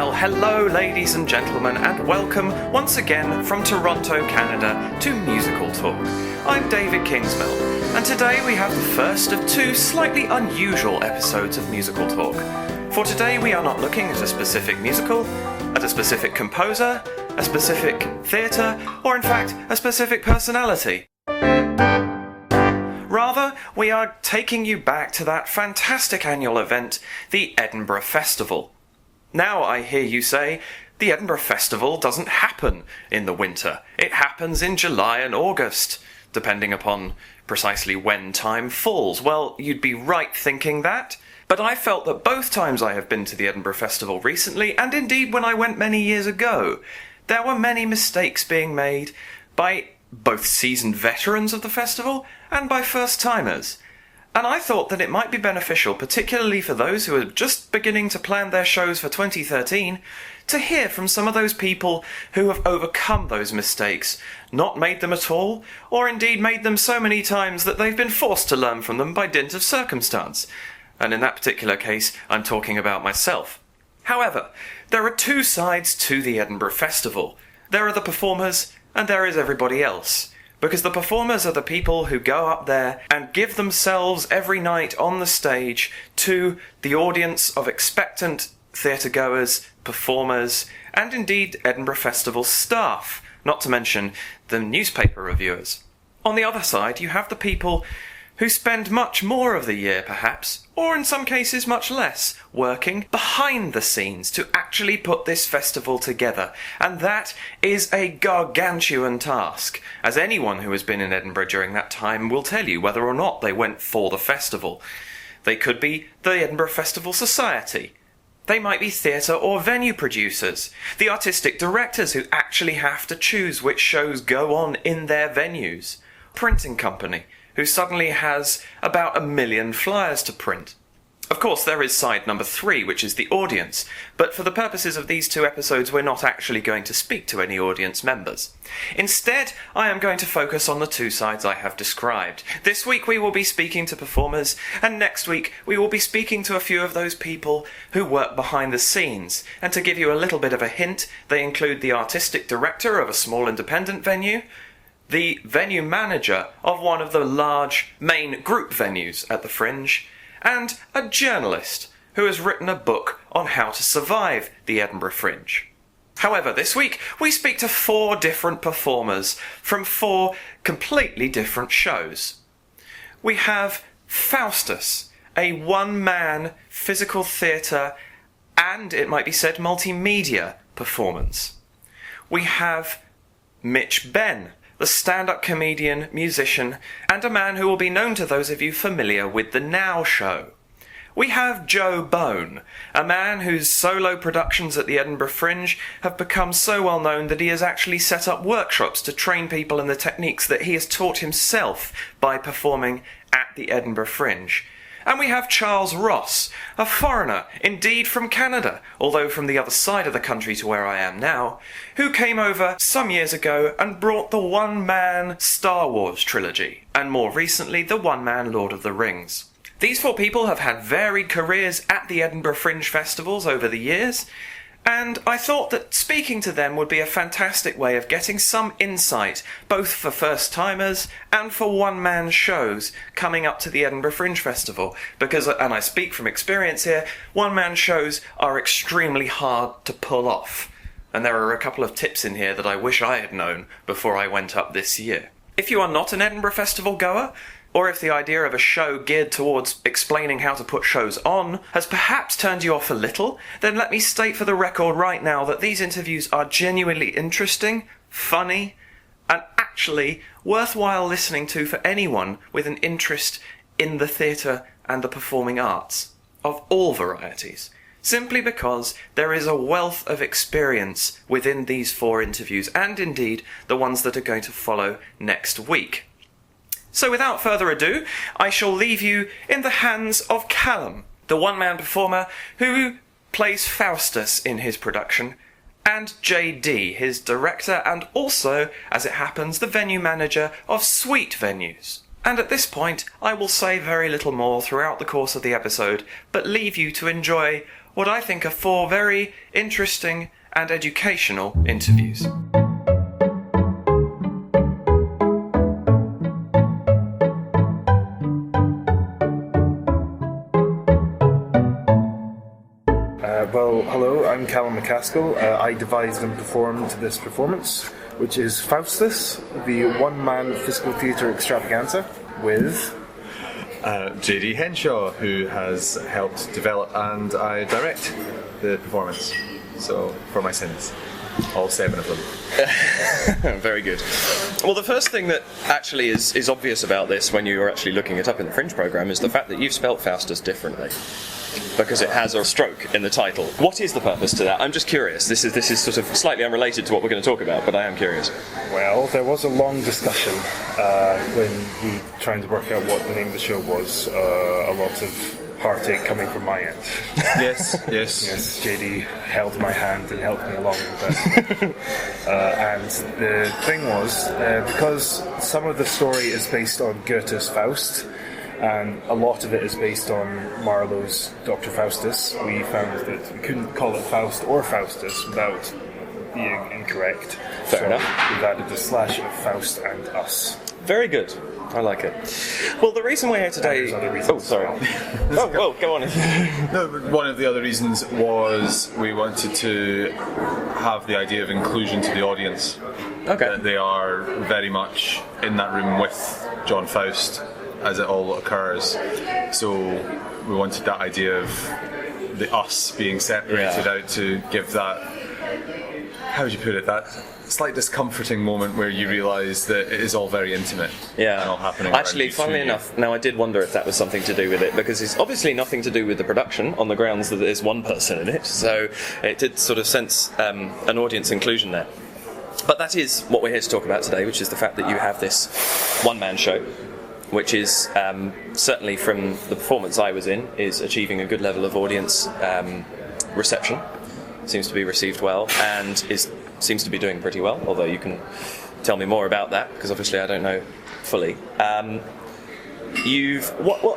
Well, hello ladies and gentlemen, and welcome once again from Toronto, Canada to Musical Talk. I'm David Kingsmill, and today we have the first of two slightly unusual episodes of Musical Talk. For today we are not looking at a specific musical, at a specific composer, a specific theatre, or in fact a specific personality. Rather, we are taking you back to that fantastic annual event, the Edinburgh Festival. Now I hear you say, the Edinburgh Festival doesn't happen in the winter. It happens in July and August, depending upon precisely when time falls. Well, you'd be right thinking that, but I felt that both times I have been to the Edinburgh Festival recently, and indeed when I went many years ago, there were many mistakes being made by both seasoned veterans of the festival and by first-timers. And I thought that it might be beneficial, particularly for those who are just beginning to plan their shows for 2013, to hear from some of those people who have overcome those mistakes, not made them at all, or indeed made them so many times that they've been forced to learn from them by dint of circumstance. And in that particular case, I'm talking about myself. However, there are two sides to the Edinburgh Festival. There are the performers, and there is everybody else. Because the performers are the people who go up there and give themselves every night on the stage to the audience of expectant theatre-goers, performers, and indeed Edinburgh Festival staff, not to mention the newspaper reviewers. On the other side, you have the people who spend much more of the year, perhaps, or in some cases much less, working behind the scenes to actually put this festival together. And that is a gargantuan task, as anyone who has been in Edinburgh during that time will tell you, whether or not they went for the festival. They could be the Edinburgh Festival Society. They might be theatre or venue producers, the artistic directors who actually have to choose which shows go on in their venues, printing company, who suddenly has about 1 million flyers to print. Of course, there is side number 3, which is the audience, but for the purposes of these two episodes, we're not actually going to speak to any audience members. Instead, I am going to focus on the two sides I have described. This week we will be speaking to performers, and next week we will be speaking to a few of those people who work behind the scenes. And to give you a little bit of a hint, they include the artistic director of a small independent venue, the venue manager of one of the large main group venues at the Fringe, and a journalist who has written a book on how to survive the Edinburgh Fringe. However, this week we speak to 4 different performers from 4 completely different shows. We have Faustus, a one-man physical theatre and, it might be said, multimedia performance. We have Mitch Benn, the stand-up comedian, musician, and a man who will be known to those of you familiar with the Now Show. We have Joe Bone, a man whose solo productions at the Edinburgh Fringe have become so well known that he has actually set up workshops to train people in the techniques that he has taught himself by performing at the Edinburgh Fringe. And we have Charles Ross, a foreigner, indeed from Canada, although from the other side of the country to where I am now, who came over some years ago and brought the one-man Star Wars trilogy, and more recently the one-man Lord of the Rings. These 4 people have had varied careers at the Edinburgh Fringe festivals over the years, and I thought that speaking to them would be a fantastic way of getting some insight, both for first-timers and for one-man shows coming up to the Edinburgh Fringe Festival. Because, and I speak from experience here, one-man shows are extremely hard to pull off. And there are a couple of tips in here that I wish I had known before I went up this year. If you are not an Edinburgh Festival goer, or if the idea of a show geared towards explaining how to put shows on has perhaps turned you off a little, then let me state for the record right now that these interviews are genuinely interesting, funny, and actually worthwhile listening to for anyone with an interest in the theatre and the performing arts, of all varieties. Simply because there is a wealth of experience within these 4 interviews, and indeed the ones that are going to follow next week. So without further ado, I shall leave you in the hands of Callum, the one-man performer who plays Faustus in his production, and JD, his director and also, as it happens, the venue manager of Sweet Venues. And at this point, I will say very little more throughout the course of the episode, but leave you to enjoy what I think are 4 very interesting and educational interviews. Well, hello, I'm Callum McCaskill. I devised and performed this performance, which is Faustus, the one-man physical theatre extravaganza, with... JD Henshaw, who has helped develop and I direct the performance. So, for my sins. All 7 of them. Very good. Well, the first thing that actually is obvious about this when you're actually looking it up in the Fringe programme is the fact that you've spelt Faustus differently. Because it has a stroke in the title. What is the purpose to that? I'm just curious. This is sort of slightly unrelated to what we're going to talk about, but I am curious. Well, there was a long discussion when we were trying to work out what the name of the show was. A lot of heartache coming from my end. Yes. Yes, JD held my hand and helped me along with that. And the thing was, because some of the story is based on Goethe's Faust, and a lot of it is based on Marlowe's Dr. Faustus, we found that we couldn't call it Faust or Faustus without being incorrect. Fair enough. We've added a slash of Faust and us. Very good. I like it. Well, the reason we're here today... Oh, sorry. Well, go on. No, but one of the other reasons was we wanted to have the idea of inclusion to the audience. Okay. That they are very much in that room with John Faust as it all occurs. So we wanted that idea of the us being separated out to give that, how would you put it, that slight discomforting moment where you realise that it is all very intimate and all happening. Actually, funnily enough, now I did wonder if that was something to do with it, because it's obviously nothing to do with the production on the grounds that there's one person in it, so it did sort of sense an audience inclusion there. But that is what we're here to talk about today, which is the fact that you have this one-man show, which is certainly from the performance I was in, is achieving a good level of audience reception. Seems to be received well, and seems to be doing pretty well, although you can tell me more about that, because obviously I don't know fully.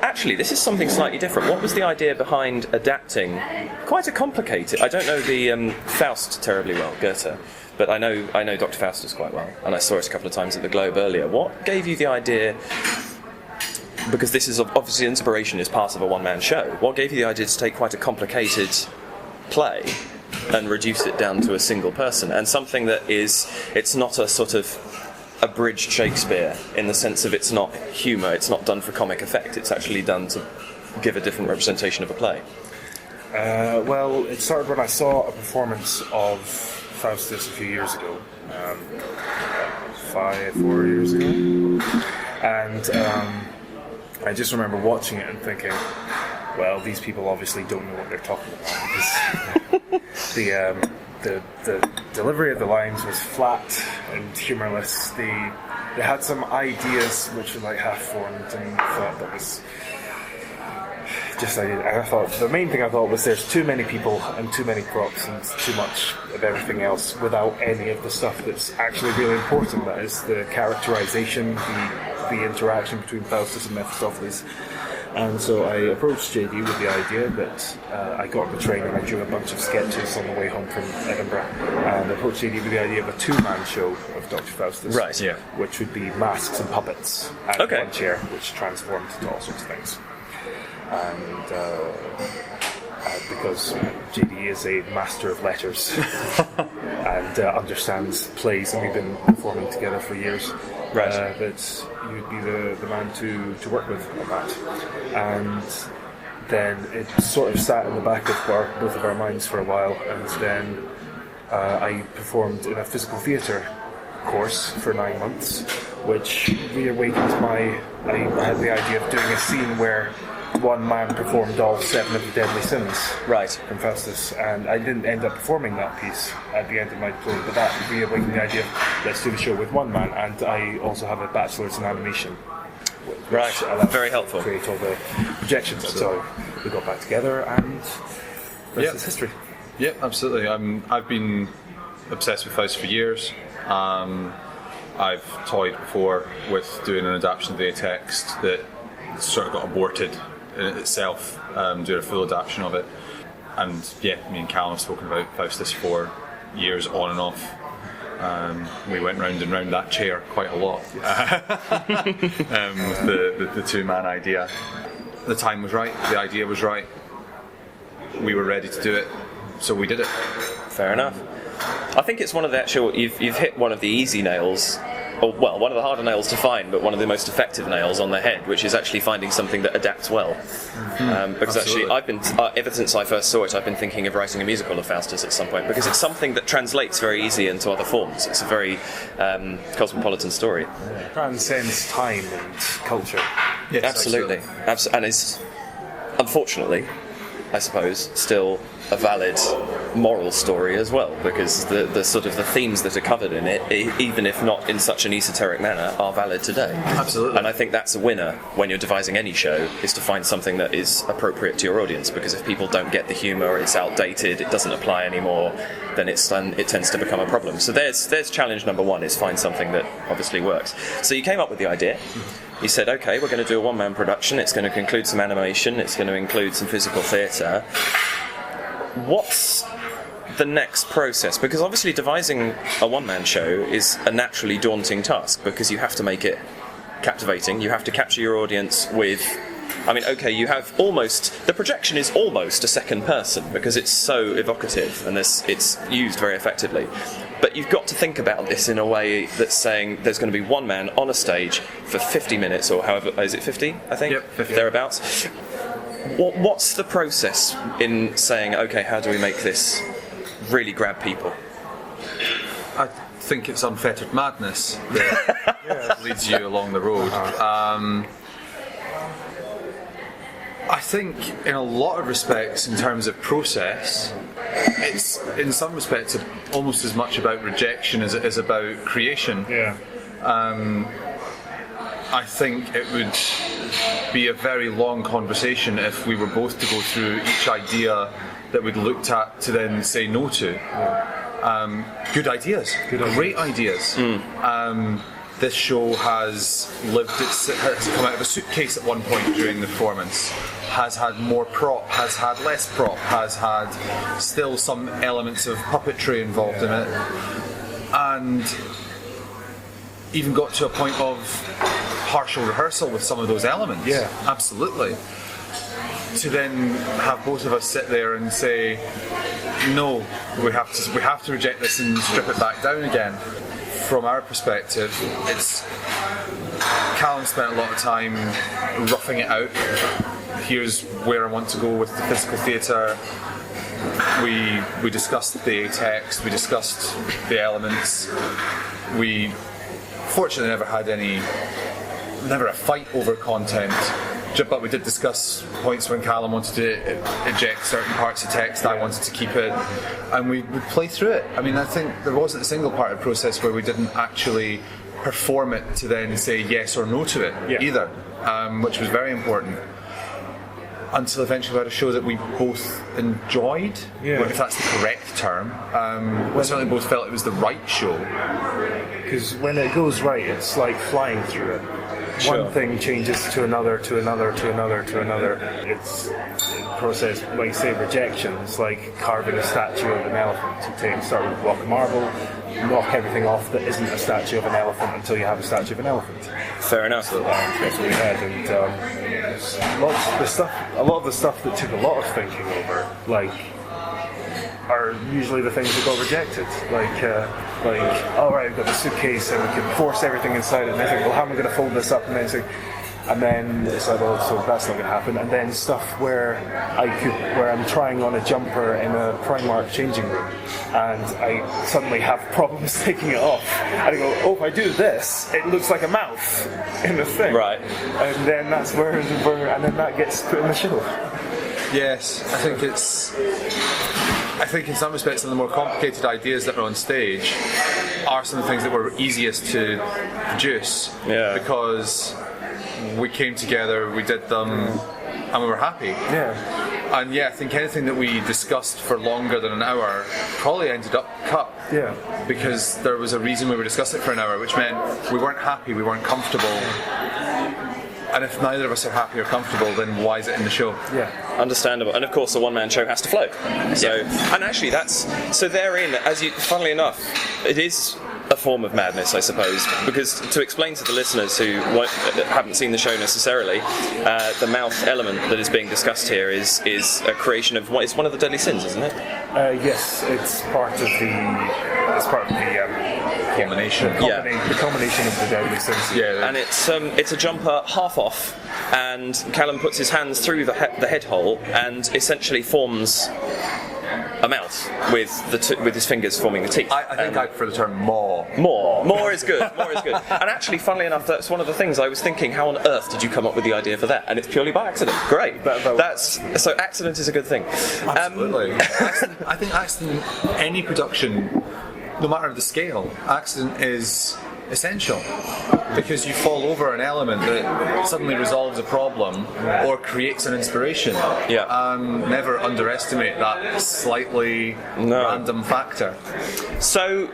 Actually, this is something slightly different. What was the idea behind adapting quite a complicated... I don't know the Faust terribly well, Goethe, but I know Dr. Faustus quite well, and I saw it a couple of times at the Globe earlier. What gave you the idea... Because this is obviously inspiration is part of a one-man show. What gave you the idea to take quite a complicated play and reduce it down to a single person, and something that it's not a sort of abridged Shakespeare in the sense of it's not humour, it's not done for comic effect, it's actually done to give a different representation of a play? Well, it started when I saw a performance of Faustus a few years ago, 4 years ago, and I just remember watching it and thinking, well, these people obviously don't know what they're talking about, because the delivery of the lines was flat and humourless. They had some ideas which were like half-formed, and I thought that was just and I thought the main thing I thought was there's too many people and too many props and too much of everything else without any of the stuff that's actually really important. That is the characterization, the interaction between Faustus and Mephistopheles. And so I approached JD with the idea that I got on the train and I drew a bunch of sketches on the way home from Edinburgh, and I approached JD with the idea of a two-man show of Dr. Faustus, which would be masks and puppets and one chair, which transformed into all sorts of things. And because JD is a master of letters and understands plays, and we've been performing together for years, that you would be the man to work with on that. And then it sort of sat in the back of both of our minds for a while, and then I performed in a physical theatre course for 9 months, which reawakened I had the idea of doing a scene where one man performed all 7 of the deadly sins from Faustus, and I didn't end up performing that piece at the end of my play, but that reawakened the idea of let's do the show with one man. And I also have a bachelor's in animation, very helpful, create all the projections. So we got back together, and the rest is history. Yeah, absolutely. I've been obsessed with Faust for years. I've toyed before with doing an adaptation of the text that sort of got aborted in itself, doing a full adaptation of it. and yeah, me and Callum have spoken about Faustus for years on and off. We went round and round that chair quite a lot with the two-man idea. The time was right, the idea was right, we were ready to do it, so we did it. Fair enough. I think it's one of the actual, you've hit one of the easy nails, or well, one of the harder nails to find, but one of the most effective nails on the head, which is actually finding something that adapts well. Because Absolutely. actually, I've been ever since I first saw it, I've been thinking of writing a musical of Faustus at some point, because it's something that translates very easily into other forms. It's a very cosmopolitan story. Transcends time and culture. Yes, Absolutely. And is, unfortunately, I suppose, still a valid moral story as well, because the sort of the themes that are covered in it, even if not in such an esoteric manner, are valid today. Absolutely. And I think that's a winner when you're devising any show, is to find something that is appropriate to your audience, because if people don't get the humour, it's outdated, it doesn't apply anymore, then it tends to become a problem. So there's challenge number one, is find something that obviously works. So you came up with the idea. You said, okay, we're going to do a one-man production, it's going to include some animation, it's going to include some physical theatre. What's the next process? Because obviously devising a one-man show is a naturally daunting task, because you have to make it captivating, you have to capture your audience with... I mean, okay, you have almost... The projection is almost a second person, because it's so evocative, and it's used very effectively. But you've got to think about this in a way that's saying there's going to be one man on a stage for 50 minutes, or however... Is it 50, I think? Yep, 50. Thereabouts. What's the process in saying, okay, how do we make this really grab people? I think it's unfettered madness that leads you along the road. I think in a lot of respects, in terms of process, it's in some respects almost as much about rejection as it is about creation. Yeah. I think it would be a very long conversation if we were both to go through each idea that we'd looked at to then say no to. Good ideas, great ideas. This show has has come out of a suitcase at one point during the performance, has had more prop, has had less prop, has had still some elements of puppetry involved in it, and even got to a point of partial rehearsal with some of those elements. Yeah. Absolutely. To then have both of us sit there and say, no, we have to reject this and strip it back down again. From our perspective, Callum spent a lot of time roughing it out. Here's where I want to go with the physical theatre. We discussed the text, we discussed the elements. We fortunately never a fight over content, but we did discuss points when Callum wanted to eject certain parts of text, I wanted to keep it, and we would play through it. I mean, I think there wasn't a single part of the process where we didn't actually perform it to then say yes or no to it either, which was very important. Until eventually we had a show that we both enjoyed, if that's the correct term. We certainly both felt it was the right show. Because when it goes right, it's like flying through it. Sure. One thing changes to another, to another, to another, to another. It's a process, like you say, rejection. It's like carving a statue of an elephant. You start with a block of marble, knock everything off that isn't a statue of an elephant until you have a statue of an elephant. Fair enough. So that's what we had, and a lot of the stuff that took a lot of thinking over, are usually the things that got rejected. All right, we've got the suitcase and we can force everything inside it, and they think, well, how am I going to fold this up? And then it's like, well, so that's not going to happen. And then stuff where I'm trying on a jumper in a Primark changing room, and I suddenly have problems taking it off. And I go, oh, if I do this, it looks like a mouth in the thing. Right. And then that's where and then that gets put in the show. Yes, I think in some respects some of the more complicated ideas that are on stage are some of the things that were easiest to produce, because we came together, we did them, and we were happy. Yeah. And I think anything that we discussed for longer than an hour probably ended up cut. Yeah. Because there was a reason we were discussing it for an hour, which meant we weren't happy, we weren't comfortable. And if neither of us are happy or comfortable, then why is it in the show? Yeah. Understandable, and of course the one-man show has to flow. So, and actually, therein, funnily enough, it is a form of madness, I suppose, because to explain to the listeners who haven't seen the show necessarily, the mouth element that is being discussed here is a creation of it's one of the deadly sins, isn't it? Yes, it's part of the Combination. the combination of the deadly sins. Yeah. And it's a jumper half off, and Callum puts his hands through the head hole and essentially forms a mouth with his fingers forming the teeth. I think I prefer the term maw. More is good. More is good. And actually, funnily enough, that's one of the things I was thinking. How on earth did you come up with the idea for that? And it's purely by accident. Great. So accident is a good thing. Absolutely. I think accident, any production, no matter the scale, accident is essential, because you fall over an element that suddenly resolves a problem or creates an inspiration. Yeah. Never underestimate that slightly random factor. So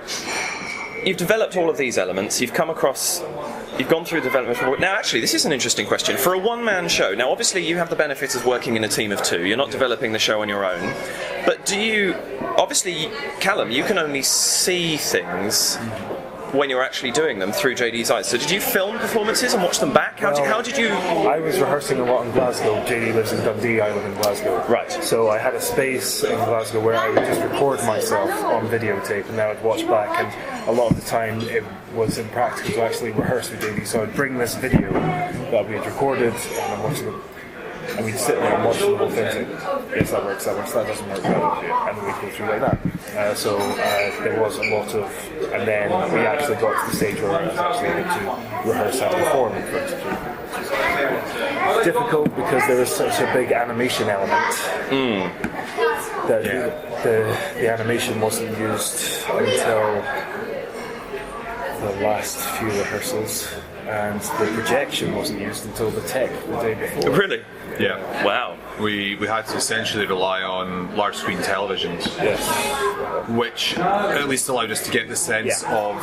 you've developed all of these elements. You've gone through development. Now, actually, this is an interesting question. For a one-man show, now obviously you have the benefits of working in a team of two. You're not developing the show on your own. But obviously, Callum, you can only see things when you're actually doing them through JD's eyes. So did you film performances and watch them back? How did you... I was rehearsing a lot in Glasgow. JD lives in Dundee, I live in Glasgow. Right. So I had a space in Glasgow where I would just record myself on videotape, and then I'd watch back, and a lot of the time it was impractical to actually rehearse with JD. So I'd bring this video that we had recorded, and I'm watching it, and we'd sit there and watch the whole thing and say, yes, that works, that doesn't work, and we'd go through like that. So there was a lot of, and then we actually got to the stage where I was actually able to rehearse and perform in front of you. Difficult because there was such a big animation element that the animation wasn't used until the last few rehearsals, and the projection wasn't used until the tech the day before. Really? Yeah. Wow. We had to essentially rely on large screen televisions, Yes. which at least allowed us to get the sense of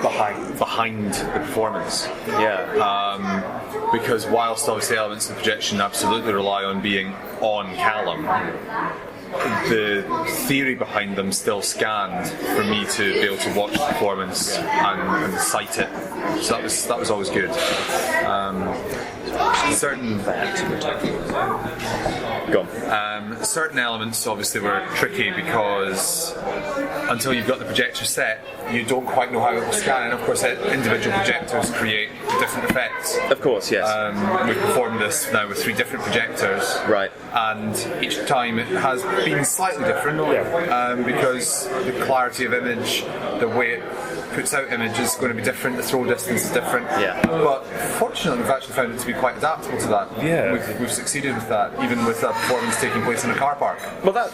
behind the performance. Yeah. Because whilst obviously elements of projection absolutely rely on being on Callum, the theory behind them still scanned for me to be able to watch the performance and cite it. So that was always good. Certain elements obviously were tricky because until you've got the projector set, you don't quite know how it will scan, and of course individual projectors create different effects. Of course, yes. We performed this now with 3 different projectors, Right. and each time it has been slightly different, because the clarity of image, the way it puts out image is going to be different, the throw distance is different. Yeah. But fortunately, we've actually found it to be quite adaptable to that. Yeah. We've succeeded with that, even with a performance taking place in a car park. Well,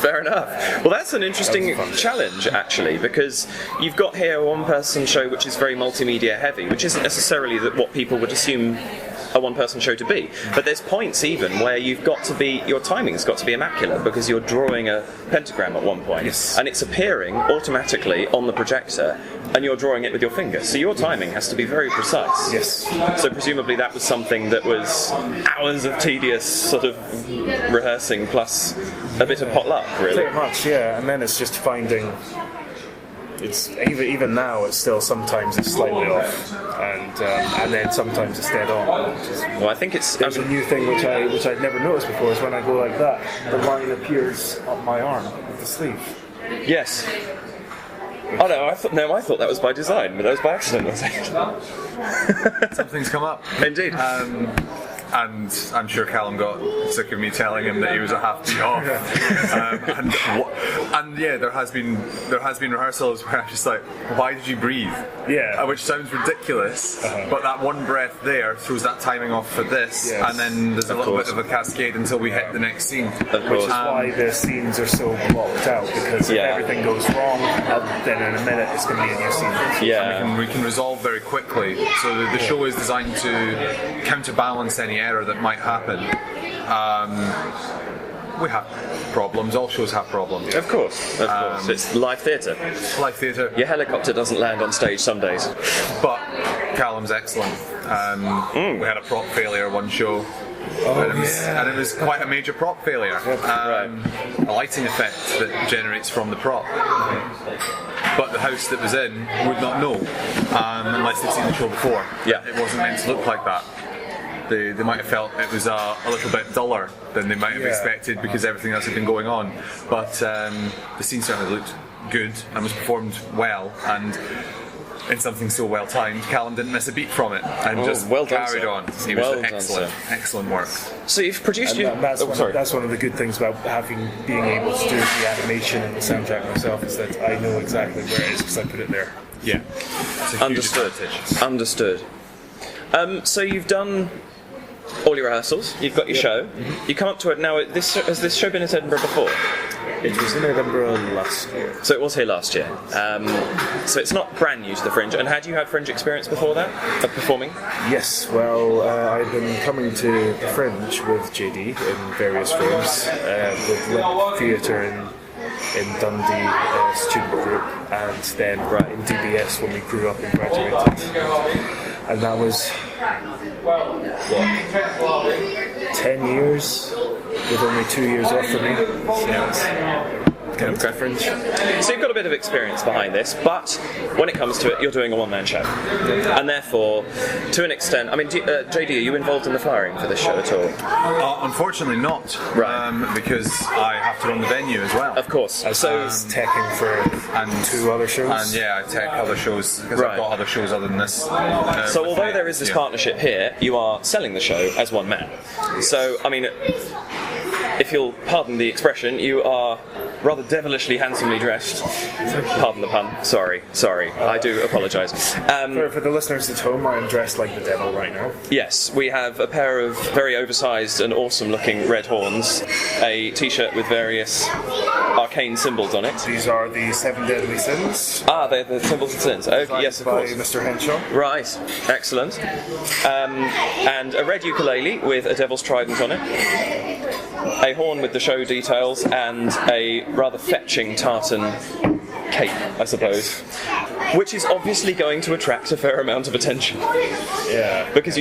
fair enough. Well, that's an interesting challenge, actually, because you've got here a one-person show which is very multimedia heavy, which isn't necessarily what people would assume a one-person show to be. But there's points even where your timing's got to be immaculate, because you're drawing a pentagram at one point, and it's appearing automatically on the projector, and you're drawing it with your finger. So your timing has to be very precise. Yes. So presumably that was something that was hours of tedious sort of rehearsing plus a bit of potluck, really. Pretty much, yeah. And then it's just finding. It's even now. It's still sometimes it's slightly off, and then sometimes it's dead on. Well, I think There's a new thing which I'd never noticed before. Is when I go like that, the line appears up my arm with the sleeve. Yes. Oh no! I thought that was by design, but that was by accident. I think. Something's come up. Indeed. And I'm sure Callum got sick of me telling him that he was a half beat off. And there has been rehearsals where I'm just like, why did you breathe? Yeah. Which sounds ridiculous, but that one breath there throws that timing off for this, and then there's a little bit of a cascade until we hit the next scene. Which is why the scenes are so blocked out, because if everything goes wrong, then in a minute it's going to be a new scene. Yeah. And we can resolve very quickly. So the show is designed to counterbalance any error that might happen. We have problems. All shows have problems. Of course. It's live theatre. Live theatre. Your helicopter doesn't land on stage some days. But Callum's excellent. We had a prop failure one show. And it was quite a major prop failure. A lighting effect that generates from the prop. But the house that was in would not know unless they'd seen the show before. Yeah. It wasn't meant to look like that. They might have felt it was a little bit duller than they might have expected because everything else had been going on. But the scene certainly looked good and was performed well, and in something so well timed, Callum didn't miss a beat from it and just carried on. It was excellent work. So you've produced that's one of the good things about being able to do the animation and the soundtrack myself, is that I know exactly where it is because I put it there. Yeah. Understood. So you've done all your rehearsals, you've got your show, you come up to it now. Has this show been at Edinburgh before? It was in Edinburgh last year. So it was here last year. So it's not brand new to the Fringe. And had you had Fringe experience before that, of performing? Yes, well, I've been coming to the Fringe with JD in various forms, with Lit Theatre in Dundee student group, and then in DBS when we grew up and graduated. And that was, 10 years, with only 2 years off for me. Fringe. So you've got a bit of experience behind this, but when it comes to it, you're doing a one-man show. And therefore, to an extent, I mean, JD, are you involved in the flyering for this show at all? Unfortunately not, because I have to run the venue as well. Of course. So he's teching for 2 other shows? And I tech other shows, because I've got other shows other than this. So although there is this partnership here, you are selling the show as one man. So, I mean, if you'll pardon the expression, you are rather devilishly handsomely dressed. Pardon the pun. Sorry. I do apologise. For the listeners at home, I am dressed like the devil right now. Yes, we have a pair of very oversized and awesome-looking red horns, a T-shirt with various arcane symbols on it. These are the 7 deadly sins. They're the symbols of sins. Okay, yes, of course. By Mr. Henshaw. Right, excellent. And a red ukulele with a devil's trident on it. A horn with the show details, and a rather fetching tartan cape, I suppose, which is obviously going to attract a fair amount of attention. Yeah, because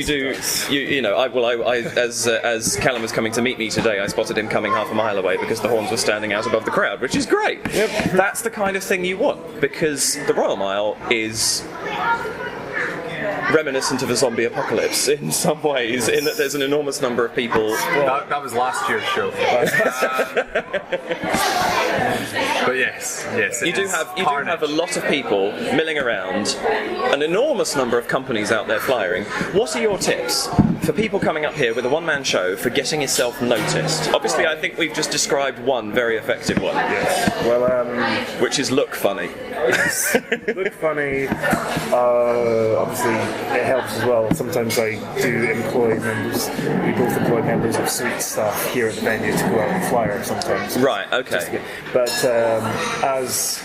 as Callum was coming to meet me today, I spotted him coming half a mile away because the horns were standing out above the crowd, which is great. Yep. That's the kind of thing you want, because the Royal Mile is reminiscent of a zombie apocalypse in some ways, in that there's an enormous number of people. That was last year's show. But yes, you do have a lot of people milling around, an enormous number of companies out there flyering. What are your tips for people coming up here with a one-man show for getting yourself noticed? Obviously, I think we've just described one very effective one. Yes. Well, which is look funny. Look funny. Obviously, it helps as well. Sometimes I do employ members. We both employ members of suite staff here at the venue to go out and flyer sometimes. Right. Okay. But as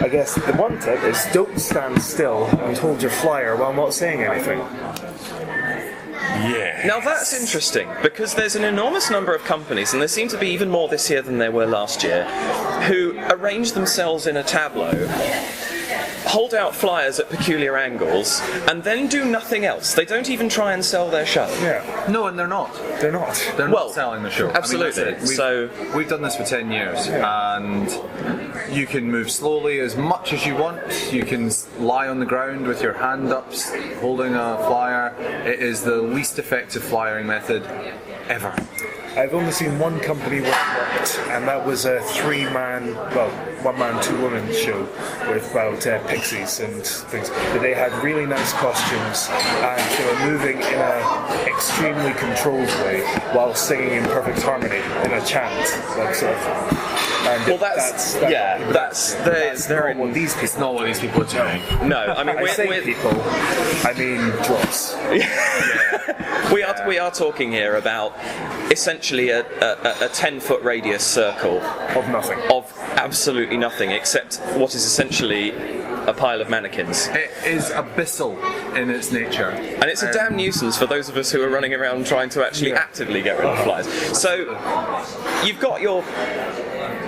I guess the one tip is don't stand still and hold your flyer while not saying anything. Yeah. Now that's interesting, because there's an enormous number of companies, and there seem to be even more this year than there were last year, who arrange themselves in a tableau, hold out flyers at peculiar angles, and then do nothing else. They don't even try and sell their show. Yeah. No, and they're not. They're not. They're not selling the show. Absolutely. I mean, we've done this for 10 years, and you can move slowly as much as you want. You can lie on the ground with your hand up, holding a flyer. It is the least effective flyering method ever. I've only seen one company where it worked, and that was a 3-man, well, 1-man, 2-woman show with about pixies and things. But they had really nice costumes, and they were moving in an extremely controlled way while singing in perfect harmony in a chant, like sort of. And well, that's not what these people. It's not what these people are doing. No, I mean, I mean dross. We are talking here about essentially a 10-foot radius circle of nothing. Of absolutely nothing, except what is essentially a pile of mannequins. It is abyssal in its nature. And it's a damn nuisance for those of us who are running around trying to actually actively get rid of flies. So, you've got your...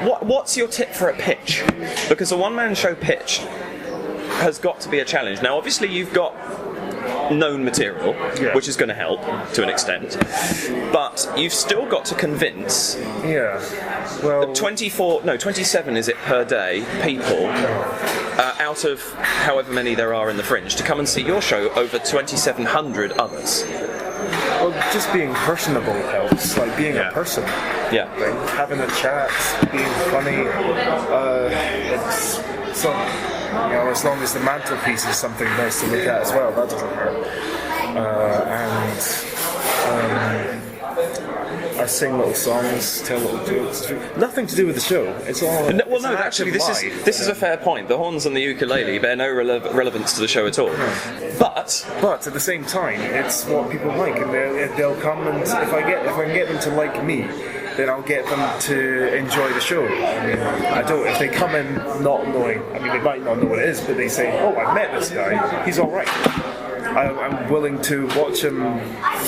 What's your tip for a pitch? Because a one-man show pitch has got to be a challenge. Now, obviously, you've got known material, Yeah. which is going to help to an extent. But you've still got to convince Yeah. Well, 27 is it per day, people out of however many there are in the Fringe to come and see your show over 2,700 others. well, just being personable helps. Like being a person. Yeah. Like having a chat, being funny. It's so, as long as the mantelpiece is something nice to look at as well, that doesn't hurt. I sing little songs, tell little jokes. Nothing to do with the show. It's all. Actually, this is a fair point. The horns and the ukulele bear no relevance to the show at all. But But at the same time, it's what people like, and they'll come, and if I can get them to like me, then I'll get them to enjoy the show. I mean, I don't. If they come in not knowing, I mean, they might not know what it is, but they say, "Oh, I've met this guy. He's all right." I'm willing to watch him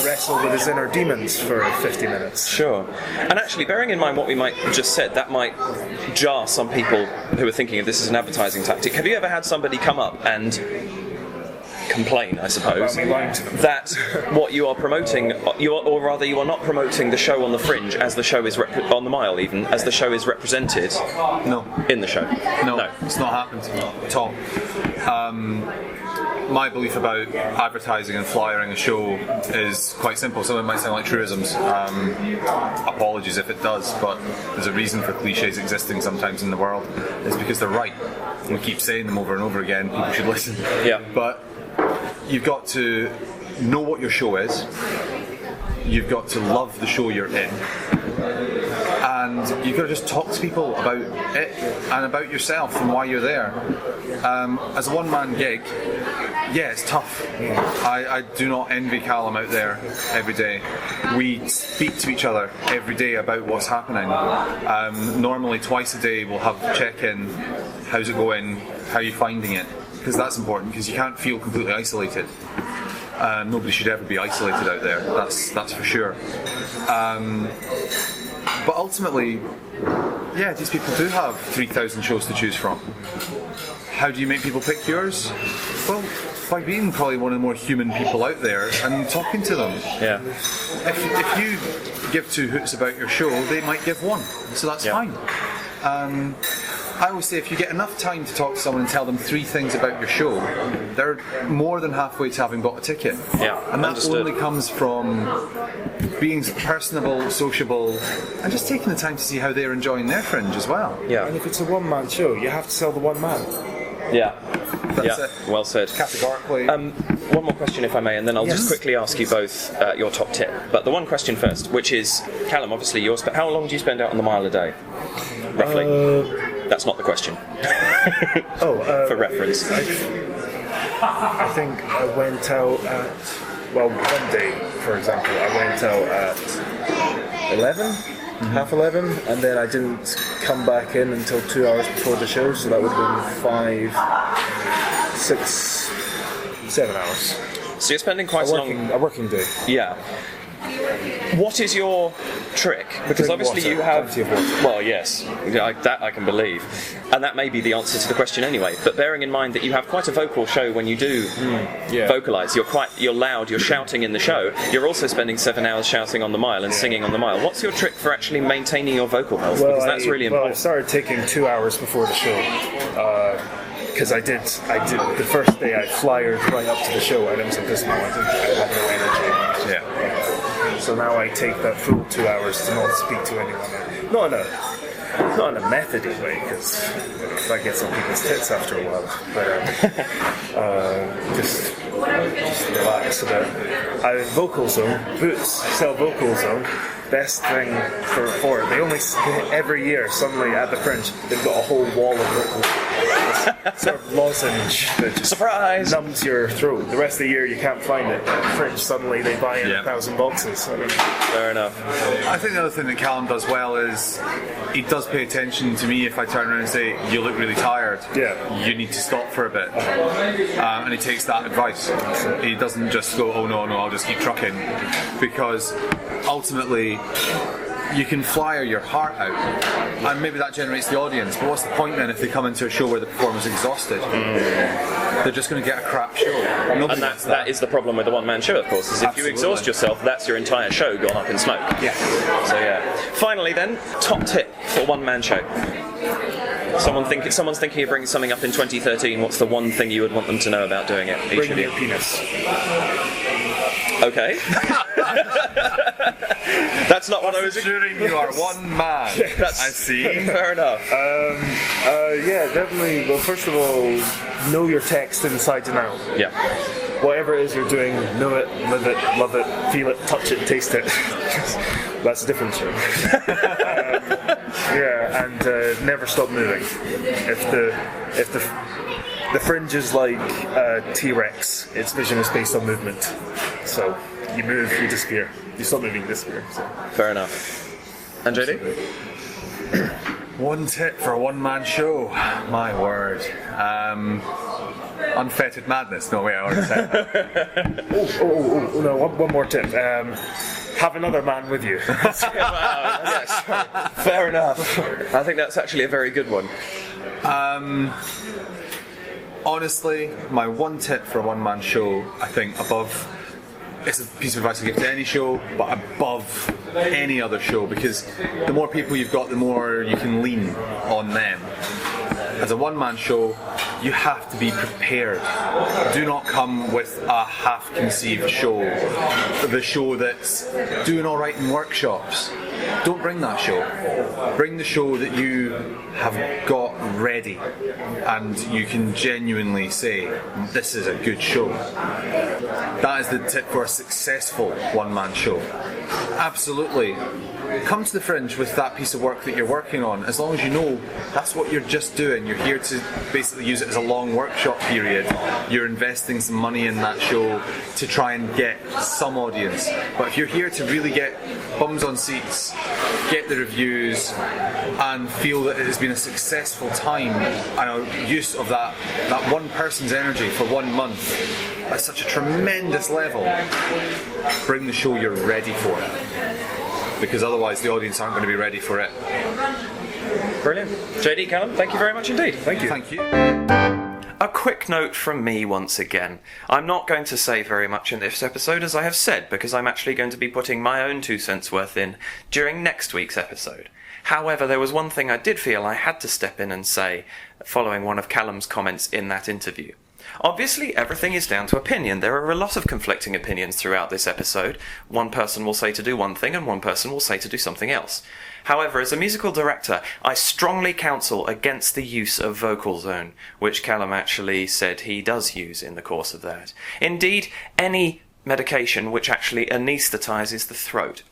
wrestle with his inner demons for 50 minutes. sure. And actually, bearing in mind what we might just said, that might jar some people who are thinking of this as an advertising tactic. Have you ever had somebody come up and complain, I suppose, About me lying to them. that what you are promoting, you are not promoting the show on the Fringe as the show is on the Mile, even as the show is represented No. in the show? No, it's not happened to me at all. My belief about advertising and flyering a show is quite simple. Some of it might sound like truisms. Apologies if it does, but there's a reason for cliches existing sometimes in the world. It's because they're right. We keep saying them over and over again. People should listen. Yeah. But you've got to know what your show is. You've got to love the show you're in. And you've got to just talk to people about it and about yourself and why you're there. As a one-man gig, yeah, it's tough. I do not envy Callum out there every day. We speak to each other every day about what's happening. Normally twice a day we'll have check-in. How's it going? How are you finding it? Because that's important, because you can't feel completely isolated. Nobody should ever be isolated out there, that's for sure. But ultimately, yeah, these people do have 3,000 shows to choose from. How do you make people pick yours? Well, by being probably one of the more human people out there and talking to them. Yeah. If you give two hoots about your show, they might give one, so that's fine. I always say if you get enough time to talk to someone and tell them 3 things about your show, they're more than halfway to having bought a ticket. Yeah, and that understood. only comes from being personable, sociable, and just taking the time to see how they're enjoying their Fringe as well. Yeah. And if it's a one-man show, you have to sell the one man. Yeah. That's yeah. it. Well said. Categorically. One more question, if I may, and then I'll just quickly ask you both your top tip. But the one question first, which is, Callum, obviously, how long do you spend out on the Mile a day? Roughly. That's not the question. For reference. I think I went out at, well, one day, for example, I went out at 11, half 11, and then I didn't come back in until 2 hours before the show, so that would have been 5, 6, 7 hours. So you're spending quite A working day. Yeah. What is your trick? Because Drink obviously water, you have. plenty of water. Well, yes, that I can believe, and that may be the answer to the question anyway. But bearing in mind that you have quite a vocal show when you do vocalise, you're loud, you're shouting in the show. You're also spending 7 hours shouting on the Mile and singing on the Mile. What's your trick for actually maintaining your vocal health? Because that's really Well, I important. started taking 2 hours before the show. Because I did the first day I flyered right up to the show and it was abysmal. I had no energy. yeah. So now I take that full 2 hours to not speak to anyone. Not in a methody way, because I get some people's tits after a while. But just relax a bit. Vocal Zone, Boots sell Vocal Zone. Best thing for it. They only every year suddenly at the Fringe they've got a whole wall of vocal sort of lozenge that just Surprise! numbs your throat. The rest of the year you can't find it. At the Fringe suddenly they buy in 1,000 boxes. I mean, Fair enough. I think the other thing that Callum does well is he does pay attention to me if I turn around and say, you look really tired. Yeah. You need to stop for a bit. And he takes that advice. He doesn't just go, oh no, I'll just keep trucking. Because ultimately, you can flyer your heart out, and maybe that generates the audience. But what's the point then if they come into a show where the performer's exhausted? They're just going to get a crap show. And that is the problem with the one-man show, of course, is if you exhaust yourself, that's your entire show gone up in smoke. Yeah. So yeah. Finally then, top tip for a one-man show. Someone's thinking of bringing something up in 2013. What's the one thing you would want them to know about doing it? Each Bring of your you. penis. Okay. That's not what I was. Considering you are one man, That's I see. Fair enough. Yeah, definitely. Well, first of all, know your text inside and out. Yeah. Whatever it is you're doing, know it, live it, love it, feel it, touch it, taste it. That's a different show. Yeah, and never stop moving. If the Fringe is like T-Rex, its vision is based on movement. So you move, you disappear. You stop moving, you disappear. So. Fair enough. And JD? One tip for a one-man show. My word. Unfettered madness. No, wait, I already said that. Oh, no, one more tip. Have another man with you. Yes. Fair enough. I think that's actually a very good one. Honestly, my one tip for a one-man show, I think above, it's a piece of advice I give to any show, but above any other show, because the more people you've got, the more you can lean on them. As a one-man show, you have to be prepared. Do not come with a half-conceived show, the show that's doing all right in workshops. Don't bring that show. Bring the show that you have got ready and you can genuinely say, this is a good show. That is the tip for a successful one-man show. Absolutely. Come to the Fringe with that piece of work that you're working on, as long as you know that's what you're just doing. You're here to basically use it as a long workshop period. You're investing some money in that show to try and get some audience. But if you're here to really get bums on seats, get the reviews, and feel that it has been a successful time and a use of that one person's energy for 1 month at such a tremendous level, bring the show you're ready for. Because otherwise the audience aren't going to be ready for it. Brilliant. JD, Callum, thank you very much indeed. Thank you. Thank you. A quick note from me once again. I'm not going to say very much in this episode, as I have said, because I'm actually going to be putting my own 2 cents worth in during next week's episode. However, there was one thing I did feel I had to step in and say, following one of Callum's comments in that interview. Obviously, everything is down to opinion. There are a lot of conflicting opinions throughout this episode. One person will say to do one thing, and one person will say to do something else. However, as a musical director, I strongly counsel against the use of vocal zone, which Callum actually said he does use in the course of that. Indeed, any medication which actually anaesthetises the throat.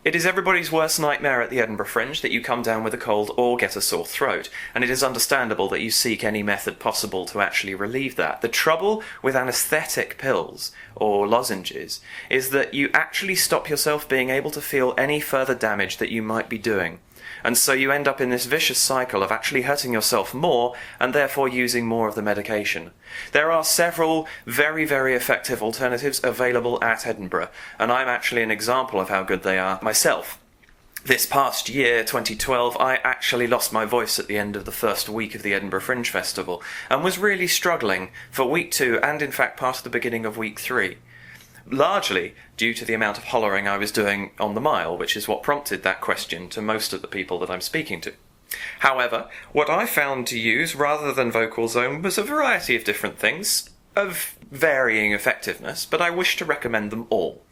It is everybody's worst nightmare at the Edinburgh Fringe that you come down with a cold or get a sore throat, and it is understandable that you seek any method possible to actually relieve that. The trouble with anaesthetic pills, or lozenges, is that you actually stop yourself being able to feel any further damage that you might be doing. And so you end up in this vicious cycle of actually hurting yourself more and therefore using more of the medication. There are several very, very effective alternatives available at Edinburgh, and I'm actually an example of how good they are myself. This past year, 2012, I actually lost my voice at the end of the first week of the Edinburgh Fringe Festival and was really struggling for week 2 and in fact part of the beginning of week 3. Largely due to the amount of hollering I was doing on the mile, which is what prompted that question to most of the people that I'm speaking to. However, what I found to use rather than vocal zone was a variety of different things, of varying effectiveness, but I wish to recommend them all.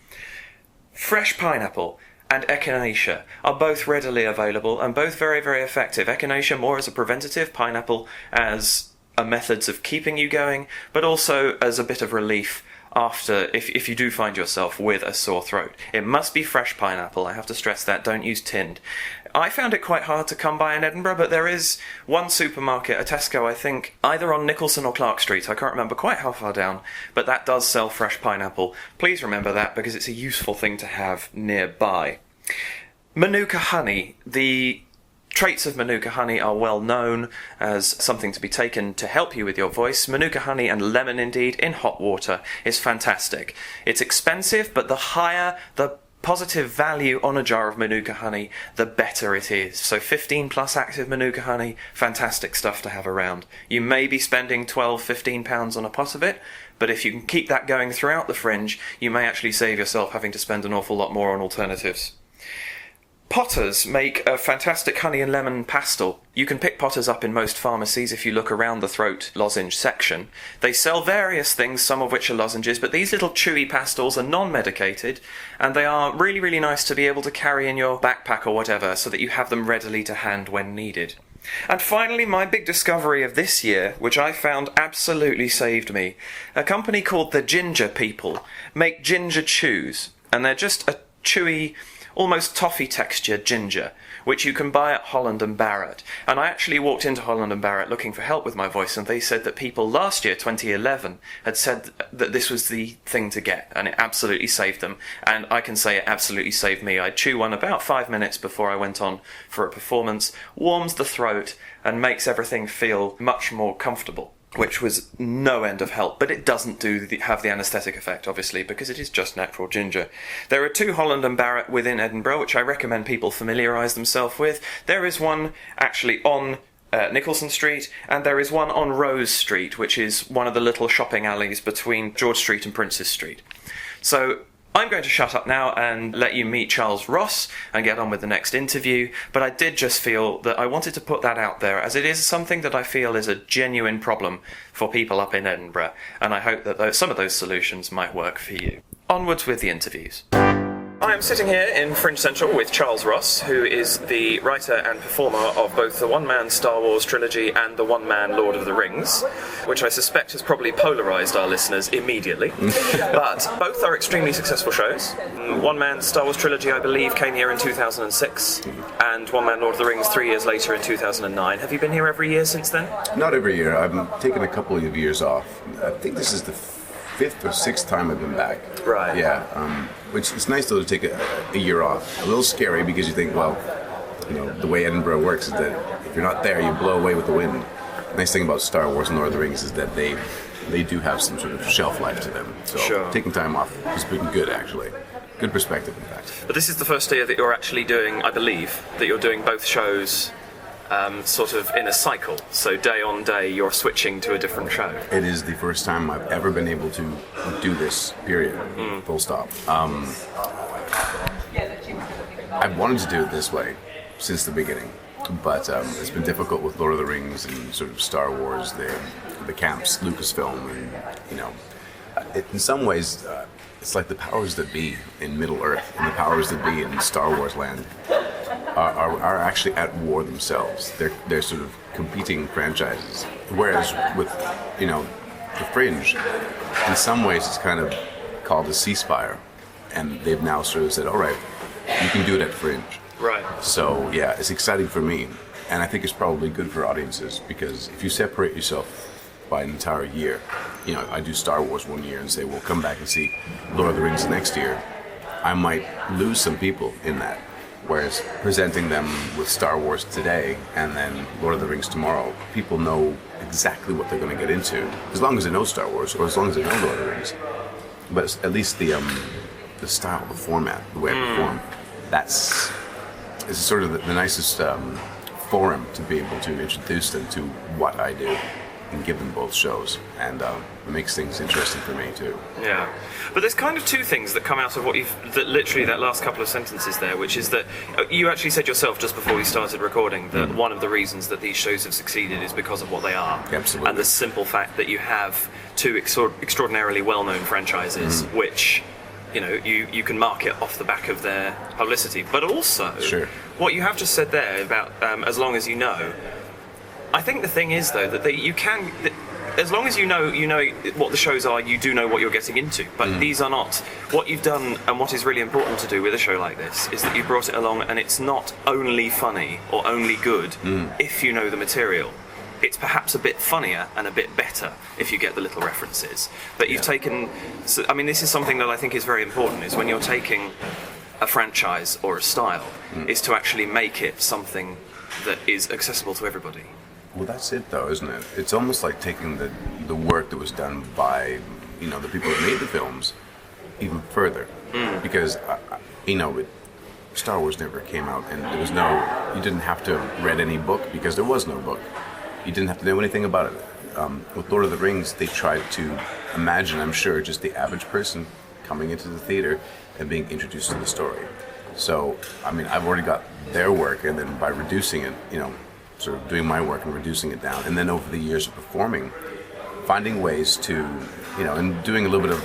Fresh pineapple and echinacea are both readily available and both very, very effective. Echinacea more as a preventative, pineapple as a methods of keeping you going, but also as a bit of relief after, if you do find yourself with a sore throat. It must be fresh pineapple, I have to stress that, don't use tinned. I found it quite hard to come by in Edinburgh, but there is one supermarket, a Tesco I think, either on Nicholson or Clark Street, I can't remember quite how far down, but that does sell fresh pineapple. Please remember that because it's a useful thing to have nearby. Manuka honey, the traits of Manuka honey are well known as something to be taken to help you with your voice. Manuka honey and lemon indeed in hot water is fantastic. It's expensive, but the higher the positive value on a jar of Manuka honey, the better it is. So 15 plus active Manuka honey, fantastic stuff to have around. You may be spending £12-15 on a pot of it, but if you can keep that going throughout the Fringe, you may actually save yourself having to spend an awful lot more on alternatives. Potters make a fantastic honey and lemon pastel. You can pick Potters up in most pharmacies if you look around the throat lozenge section. They sell various things, some of which are lozenges, but these little chewy pastels are non-medicated, and they are really, really nice to be able to carry in your backpack or whatever, so that you have them readily to hand when needed. And finally, my big discovery of this year, which I found absolutely saved me. A company called the Ginger People make ginger chews, and they're just a chewy, almost toffee textured ginger, which you can buy at Holland & Barrett. And I actually walked into Holland & Barrett looking for help with my voice, and they said that people last year, 2011, had said that this was the thing to get, and it absolutely saved them. And I can say it absolutely saved me. I'd chew one about 5 minutes before I went on for a performance, warms the throat, and makes everything feel much more comfortable, which was no end of help, but it doesn't have the anaesthetic effect, obviously, because it is just natural ginger. There are 2 Holland & Barrett within Edinburgh, which I recommend people familiarise themselves with. There is one actually on Nicholson Street, and there is one on Rose Street, which is one of the little shopping alleys between George Street and Princes Street. So I'm going to shut up now and let you meet Charles Ross and get on with the next interview, but I did just feel that I wanted to put that out there, as it is something that I feel is a genuine problem for people up in Edinburgh, and I hope that some of those solutions might work for you. Onwards with the interviews. I am sitting here in Fringe Central with Charles Ross, who is the writer and performer of both the one-man Star Wars trilogy and the one-man Lord of the Rings, which I suspect has probably polarised our listeners immediately. But both are extremely successful shows. One-man Star Wars trilogy, I believe, came here in 2006, and one-man Lord of the Rings 3 years later in 2009. Have you been here every year since then? Not every year. I've taken a couple of years off. I think this is the 5th or 6th time I've been back. Right. Yeah. Which is nice though to take a year off. A little scary because you think, well, the way Edinburgh works is that if you're not there, you blow away with the wind. The nice thing about Star Wars and Lord of the Rings is that they do have some sort of shelf life to them. So sure. Taking time off has been good, actually. Good perspective, in fact. But this is the first year that you're actually doing, I believe, that you're doing both shows sort of in a cycle. So day on day, you're switching to a different show. It is the first time I've ever been able to do this, period. Full stop. I've wanted to do it this way since the beginning, but it's been difficult with Lord of the Rings and sort of Star Wars, the camps, Lucasfilm, and in some ways, it's like the powers that be in Middle Earth and the powers that be in Star Wars land are actually at war themselves. They're sort of competing franchises. Whereas with, the Fringe, in some ways it's kind of called a ceasefire. And they've now sort of said, all right, you can do it at Fringe. Right. So, yeah, it's exciting for me. And I think it's probably good for audiences, because if you separate yourself by an entire year, I do Star Wars one year and say, well, come back and see Lord of the Rings next year, I might lose some people in that. Whereas presenting them with Star Wars today and then Lord of the Rings tomorrow, people know exactly what they're going to get into, as long as they know Star Wars or as long as they know Lord of the Rings. But at least the style, the format, the way I perform, that's sort of the nicest forum to be able to introduce them to what I do and give them both shows, and it makes things interesting for me too. Yeah, but there's kind of 2 things that come out of literally that last couple of sentences there, which is that you actually said yourself just before we started recording that one of the reasons that these shows have succeeded is because of what they are. Absolutely. And the simple fact that you have 2 extraordinarily well-known franchises, which you can market off the back of their publicity, but also sure. What you have just said there about as long as you know. I think the thing is, though, that you can, as long as you know what the shows are, you do know what you're getting into. But these are not. What you've done, and what is really important to do with a show like this, is that you brought it along, and it's not only funny or only good if you know the material. It's perhaps a bit funnier and a bit better if you get the little references. But you've taken. So, I mean, this is something that I think is very important. Is when you're taking a franchise or a style, is to actually make it something that is accessible to everybody. Well, that's it, though, isn't it? It's almost like taking the work that was done by, the people that made the films even further. Because Star Wars never came out, and you didn't have to have read any book because there was no book. You didn't have to know anything about it. With Lord of the Rings, they tried to imagine, I'm sure, just the average person coming into the theater and being introduced to the story. So, I mean, I've already got their work, and then by reducing it, sort of doing my work and reducing it down, and then over the years of performing, finding ways to, and doing a little bit of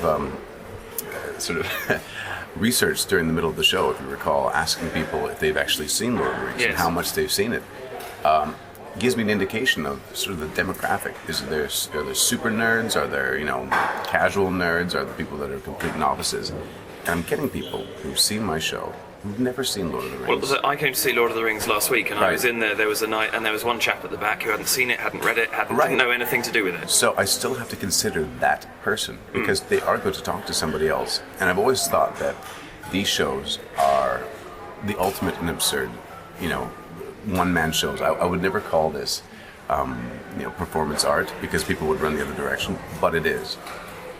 sort of research during the middle of the show, if you recall, asking people if they've actually seen Lord of the Rings and how much they've seen it. Gives me an indication of sort of the demographic. Are there super nerds? Are there, casual nerds? Are there people that are complete novices? And I'm getting people who've seen my show who've never seen Lord of the Rings. Well, I came to see Lord of the Rings last week, and Right. I was in there. There was a night, and there was one chap at the back who hadn't seen it, hadn't read it, didn't know anything to do with it. So I still have to consider that person because they are going to talk to somebody else. And I've always thought that these shows are the ultimate in absurd, one-man shows. I would never call this, performance art because people would run the other direction, but it is.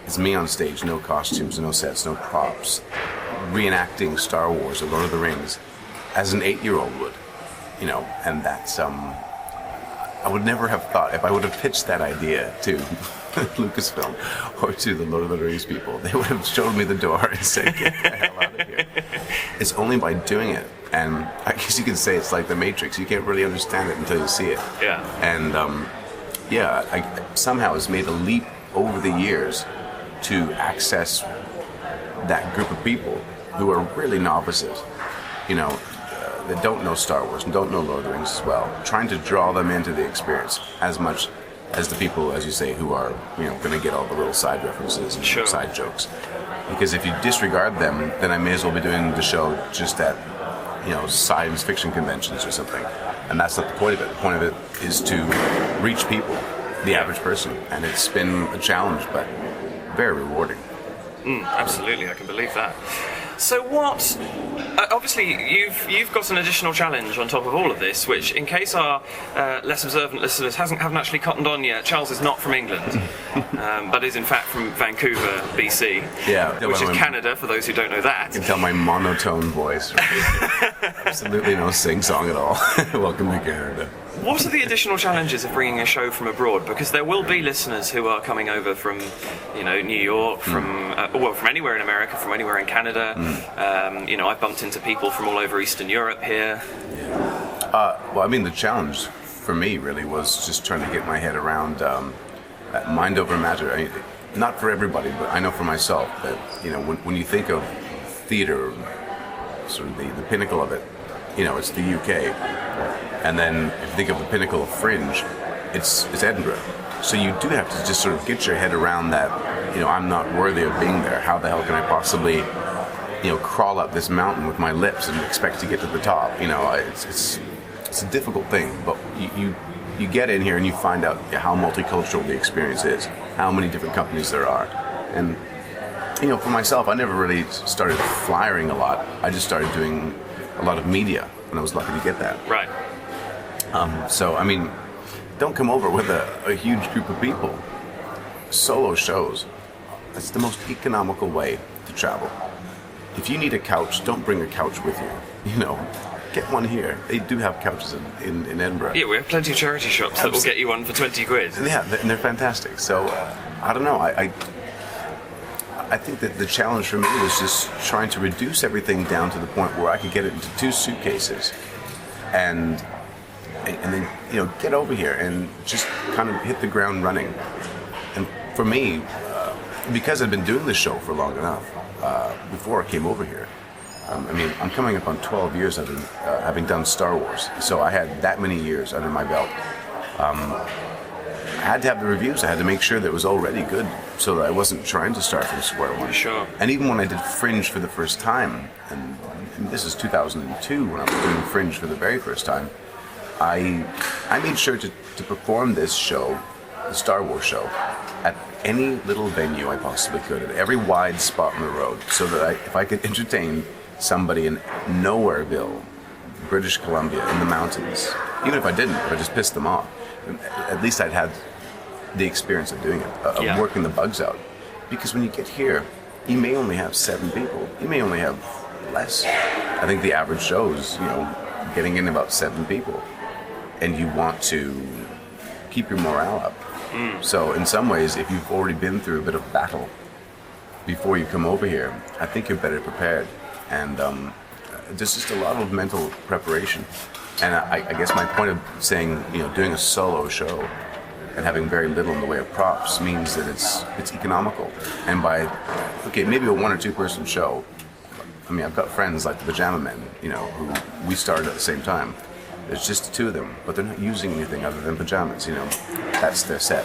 It's me on stage, no costumes, no sets, no props, reenacting Star Wars or Lord of the Rings as an 8-year-old would, and that's, I would never have thought, if I would have pitched that idea to Lucasfilm or to the Lord of the Rings people, they would have showed me the door and said, get the hell out of here. It's only by doing it, and I guess you could say it's like the Matrix. You can't really understand it until you see it. Yeah. And, I somehow has made a leap over the years to access that group of people who are really novices, that don't know Star Wars and don't know Lord of the Rings as well, trying to draw them into the experience as much as the people, as you say, who are, going to get all the little side references and side jokes. Because if you disregard them, then I may as well be doing the show just at, science fiction conventions or something. And that's not the point of it. The point of it is to reach people, the average person. And it's been a challenge, but very rewarding. Absolutely, I can believe that. So what? Obviously, you've got an additional challenge on top of all of this, which, in case our less observant listeners haven't actually cottoned on yet, Charles is not from England, but is in fact from Vancouver, BC, which is Canada. For those who don't know that, you can tell my monotone voice. Absolutely no sing-song at all. Welcome to Canada. What are the additional challenges of bringing a show from abroad? Because there will be listeners who are coming over from, New York, from anywhere in America, from anywhere in Canada. I've bumped into people from all over Eastern Europe here. The challenge for me really was just trying to get my head around that mind over matter. Not for everybody, but I know for myself that when you think of theater, sort of the pinnacle of it, it's the UK. And then if you think of the pinnacle of Fringe, it's Edinburgh. So you do have to just sort of get your head around that, I'm not worthy of being there. How the hell can I possibly, crawl up this mountain with my lips and expect to get to the top? It's a difficult thing, but you get in here and you find out how multicultural the experience is, how many different companies there are. And, for myself, I never really started flyering a lot. I just started doing a lot of media, and I was lucky to get that. Right. Don't come over with a huge group of people. Solo shows, that's the most economical way to travel. If you need a couch, don't bring a couch with you. Get one here. They do have couches in Edinburgh. Yeah, we have plenty of charity shops that will get you one for 20 quid. Yeah, and they're fantastic. So, I don't know. I think that the challenge for me was just trying to reduce everything down to the point where I could get it into 2 suitcases and then get over here and just kind of hit the ground running. And for me, because I've been doing this show for long enough, before I came over here, I'm coming up on 12 years of having done Star Wars, so I had that many years under my belt. I had to have the reviews. I had to make sure that it was already good, so that I wasn't trying to start from square one. Sure. And even when I did Fringe for the first time, and this is 2002 when I was doing Fringe for the very first time, I made sure to perform this show, the Star Wars show, at any little venue I possibly could, at every wide spot on the road, so that if I could entertain somebody in Nowhereville, British Columbia, in the mountains, even if I didn't, if I just pissed them off, at least I'd had the experience of doing it, of working the bugs out. Because when you get here, you may only have 7 people. You may only have less. I think the average show is, getting in about 7 people, and you want to keep your morale up. So in some ways, if you've already been through a bit of battle before you come over here, I think you're better prepared. And there's just a lot of mental preparation. And I guess my point of saying, doing a solo show and having very little in the way of props means that it's economical. And maybe a 1 or 2 person show. I mean, I've got friends like the Pajama Men, who we started at the same time. There's just the 2 of them, but they're not using anything other than pajamas, That's their set.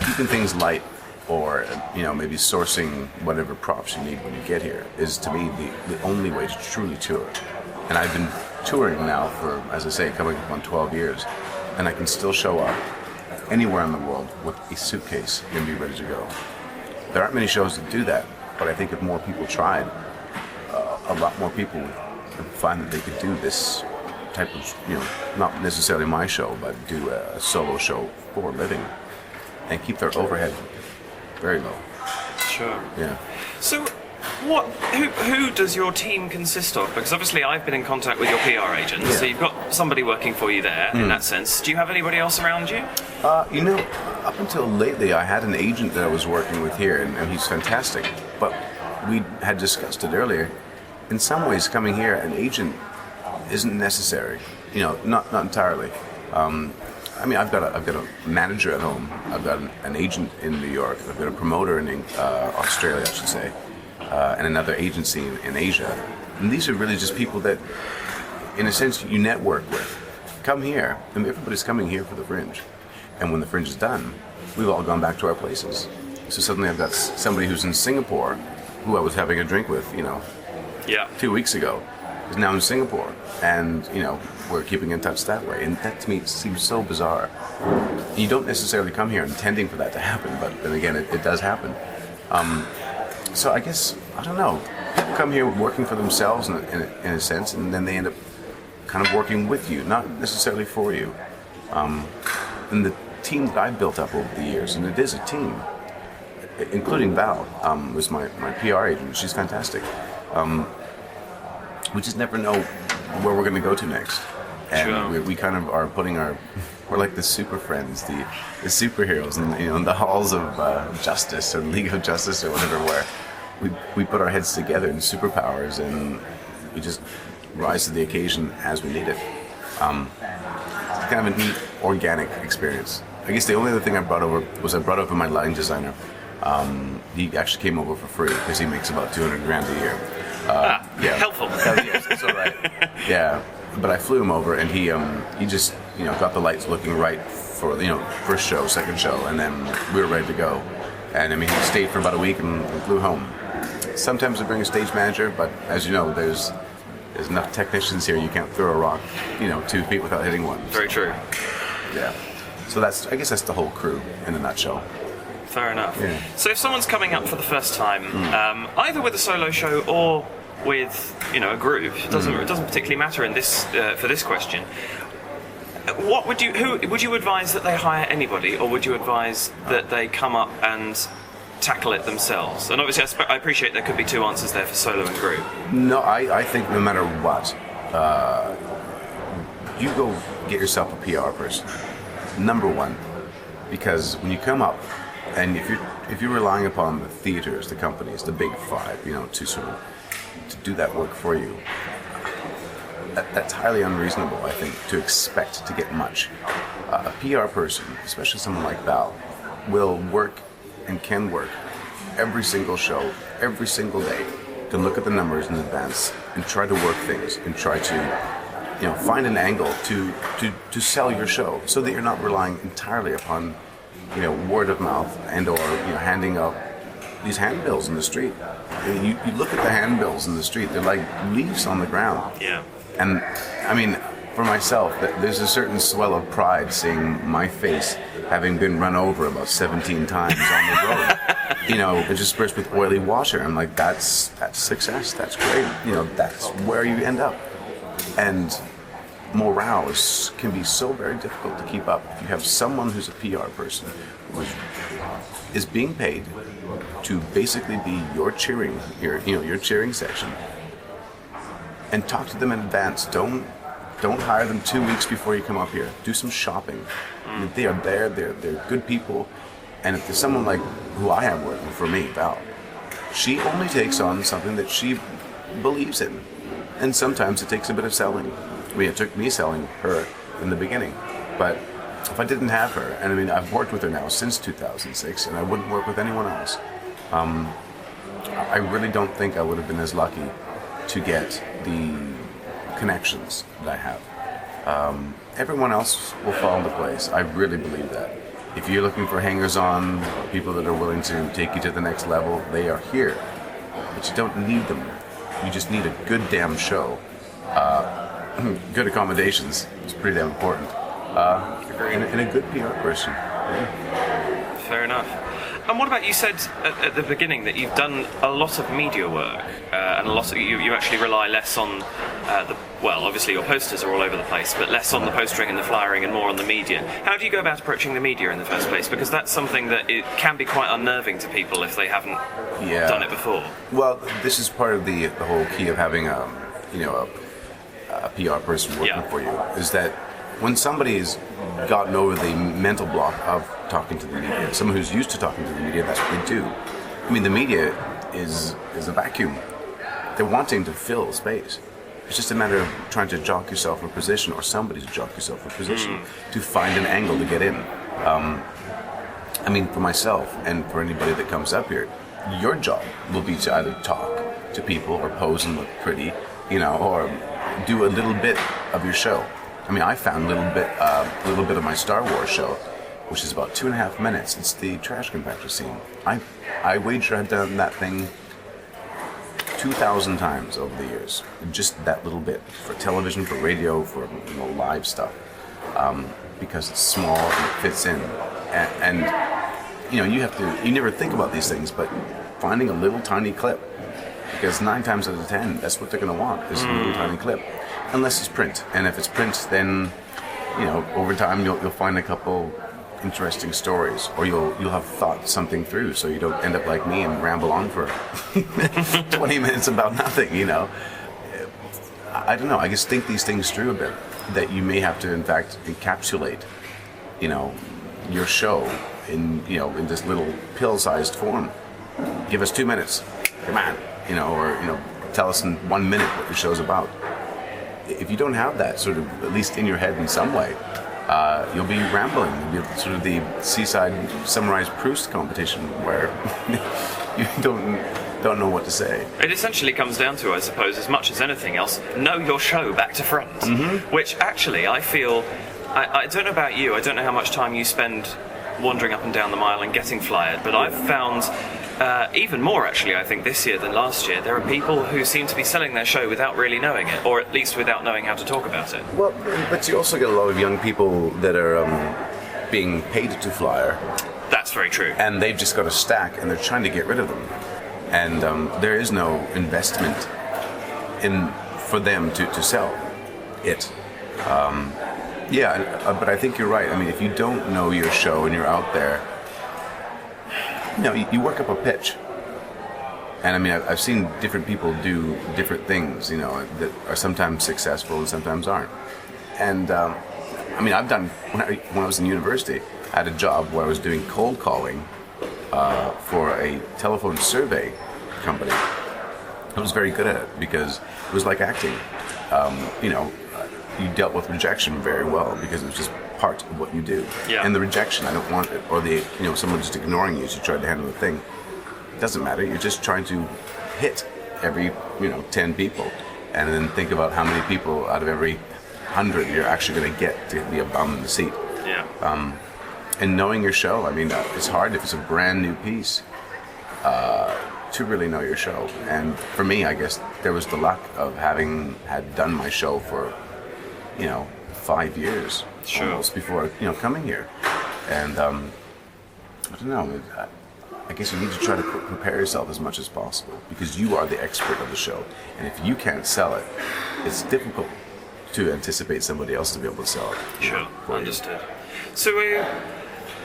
Keeping things light, or maybe sourcing whatever props you need when you get here, is to me the only way to truly tour. And I've been touring now for, as I say, coming up on 12 years, and I can still show up anywhere in the world with a suitcase and be ready to go. There aren't many shows that do that, but I think if more people tried, a lot more people would find that they could do this type of, not necessarily my show, but do a solo show for a living and keep their overhead very low. Sure. Yeah. So, who does your team consist of? Because obviously I've been in contact with your PR agent, so you've got somebody working for you there in that sense. Do you have anybody else around you? Up until lately, I had an agent that I was working with here, and he's fantastic. But we had discussed it earlier. In some ways, coming here, an agent isn't necessary. Not entirely. I've got a manager at home. I've got an agent in New York. I've got a promoter in Australia, I should say, and another agency in Asia. And these are really just people that, in a sense, you network with. Come here. I mean, everybody's coming here for the Fringe. And when the Fringe is done, we've all gone back to our places. So suddenly I've got somebody who's in Singapore, who I was having a drink with, 2 weeks ago, is now in Singapore. And, we're keeping in touch that way. And that to me seems so bizarre. You don't necessarily come here intending for that to happen, but then again, it does happen. So I guess, I don't know, people come here working for themselves in a sense, and then they end up kind of working with you, not necessarily for you. And the team that I've built up over the years, and it is a team, including Val, was my PR agent. She's fantastic. We just never know where we're going to go to next. And we kind of are we're like the super friends, the superheroes in the halls of justice or League of Justice or whatever, where we put our heads together in superpowers and we just rise to the occasion as we need it. It's kind of a neat, organic experience. I guess the only other thing I brought over my lighting designer. He actually came over for free because he makes about $200,000 a year. Helpful. Yes, it's all right. Yeah, but I flew him over, and he just got the lights looking right for first show, second show, and then we were ready to go. And I mean, he stayed for about a week and flew home. Sometimes we bring a stage manager, but as you know, there's enough technicians here. You can't throw a rock 2 feet without hitting one. Very true. Yeah. So I guess that's the whole crew in a nutshell. Fair enough. Yeah. So if someone's coming up for the first time, either with a solo show or with a group, it doesn't particularly matter in this for this question. What would you advise that they hire anybody, or would you advise that they come up and tackle it themselves? And obviously, I appreciate there could be 2 answers there for solo and group. No, I think no matter what, you go get yourself a PR person. Number 1, because when you come up, and if you're relying upon the theaters, the companies, the big 5, to do that work for you, that's highly unreasonable, I think, to expect to get much. A PR person, especially someone like Val, will work and can work every single show, every single day, to look at the numbers in advance and try to work things and try to, find an angle to sell your show, so that you're not relying entirely upon, word of mouth and or handing out these handbills in the street. You look at the handbills in the street; they're like leaves on the ground. Yeah. And I mean, for myself, there's a certain swell of pride seeing my face having been run over about 17 times on the road. Interspersed with oily water. I'm like, that's success. That's great. That's where you end up. And morale can be so very difficult to keep up. If you have someone who's a PR person, who's is being paid to basically be your cheering, your cheering section, and talk to them in advance. Don't hire them 2 weeks before you come up here. Do some shopping. They are there. They're good people. And if there's someone like who I have working for me, Val, she only takes on something that she believes in. And sometimes it takes a bit of selling. I mean, it took me selling her in the beginning. But if I didn't have her, and I mean, I've worked with her now since 2006, and I wouldn't work with anyone else. I really don't think I would have been as lucky to get the connections that I have. Everyone else will fall into place. I really believe that. If you're looking for hangers-on, people that are willing to take you to the next level, they are here. But you don't need them. You just need a good damn show. Good accommodations is pretty damn important. And a good PR person. Fair enough. And what about, you said at the beginning that you've done a lot of media work, and a lot of, you actually rely less on obviously your posters are all over the place, but less on the postering and the flyering and more on the media. How do you go about approaching the media in the first place? Because that's something that it can be quite unnerving to people if they haven't done it before. Well, this is part of the whole key of having a PR person working for you, is that when somebody's gotten over the mental block of talking to the media, someone who's used to talking to the media, that's what they do. I mean, the media is a vacuum. They're wanting to fill space. It's just a matter of trying to jock yourself for position, or somebody to jock yourself for position, to find an angle to get in. I mean, for myself and for anybody that comes up here, your job will be to either talk to people or pose and look pretty, or do a little bit of your show. I mean, I found a little bit of my Star Wars show, which is about 2.5 minutes. It's the trash compactor scene. I wager I've done that thing 2,000 times over the years. Just that little bit, for television, for radio, for live stuff, because it's small and it fits in. And you never think about these things, but finding a little tiny clip, because 9 times out of 10, that's what they're going to want, is a little tiny clip. Unless it's print, and if it's print, then over time you'll find a couple interesting stories, or you'll have thought something through, so you don't end up like me and ramble on for 20 minutes about nothing. I don't know. I just think these things through a bit, that you may have to in fact encapsulate, your show in this little pill-sized form. Give us 2 minutes, come on, or tell us in 1 minute what your show's about. If you don't have that sort of, at least in your head in some way, you'll be rambling. You'll be sort of the seaside summarized Proust competition where you don't know what to say. It essentially comes down to, I suppose, as much as anything else, know your show back to front. Which actually, I feel, I don't know about you, I don't know how much time you spend wandering up and down the mile and getting flyered, but I've found even more, actually, I think, this year than last year, there are people who seem to be selling their show without really knowing it, or at least without knowing how to talk about it. Well, but you also get a lot of young people that are being paid to flyer. That's very true. And they've just got a stack, and they're trying to get rid of them. And there is no investment for them to sell it. But I think you're right. I mean, if you don't know your show and you're out there, you work up a pitch. And I mean, I've seen different people do different things, that are sometimes successful and sometimes aren't. And I mean, I've done, when I was in university, I had a job where I was doing cold calling for a telephone survey company. I was very good at it because it was like acting. You dealt with rejection very well because it was just part of what you do. Yeah. And the rejection, I don't want it, or someone just ignoring you to try to handle the thing. It doesn't matter. You're just trying to hit every 10 people, and then think about how many people out of every 100 you're actually going to get to be a bum in the seat. Yeah. And knowing your show, I mean, it's hard if it's a brand new piece to really know your show. And for me, I guess there was the luck of having had done my show for 5 years, sure, almost, before coming here. And I don't know. I guess you need to try to prepare yourself as much as possible, because you are the expert of the show. And if you can't sell it, it's difficult to anticipate somebody else to be able to sell it. Sure, understood. So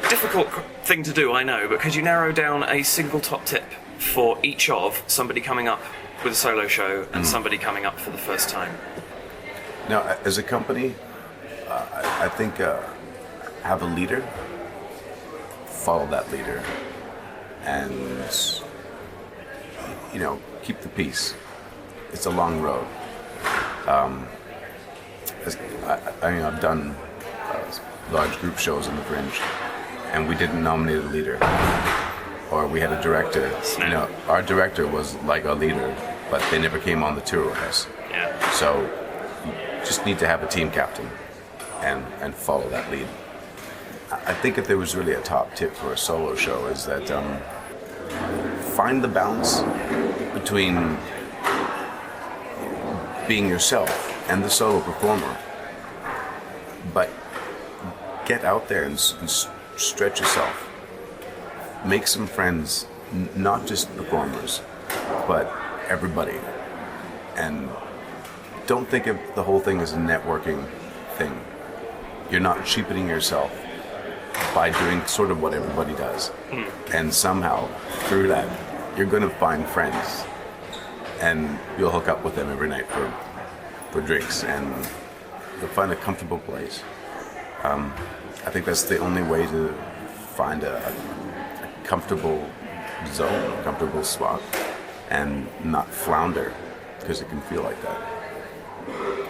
Difficult thing to do, I know, but could you narrow down a single top tip for each of somebody coming up with a solo show and somebody coming up for the first time? Now, as a company, I think have a leader, follow that leader, and keep the peace. It's a long road. I've done large group shows in the Fringe, and we didn't nominate a leader, or we had a director. Our director was like our leader, but they never came on the tour with us. Yeah. So you just need to have a team captain and follow that lead. I think if there was really a top tip for a solo show is that find the balance between being yourself and the solo performer, but get out there and stretch yourself. Make some friends, not just performers, but everybody. And don't think of the whole thing as a networking thing. You're not cheapening yourself by doing sort of what everybody does. And somehow, through that, you're going to find friends. And you'll hook up with them every night for drinks. And you'll find a comfortable place. I think that's the only way to find a comfortable zone, a comfortable spot, and not flounder, because it can feel like that.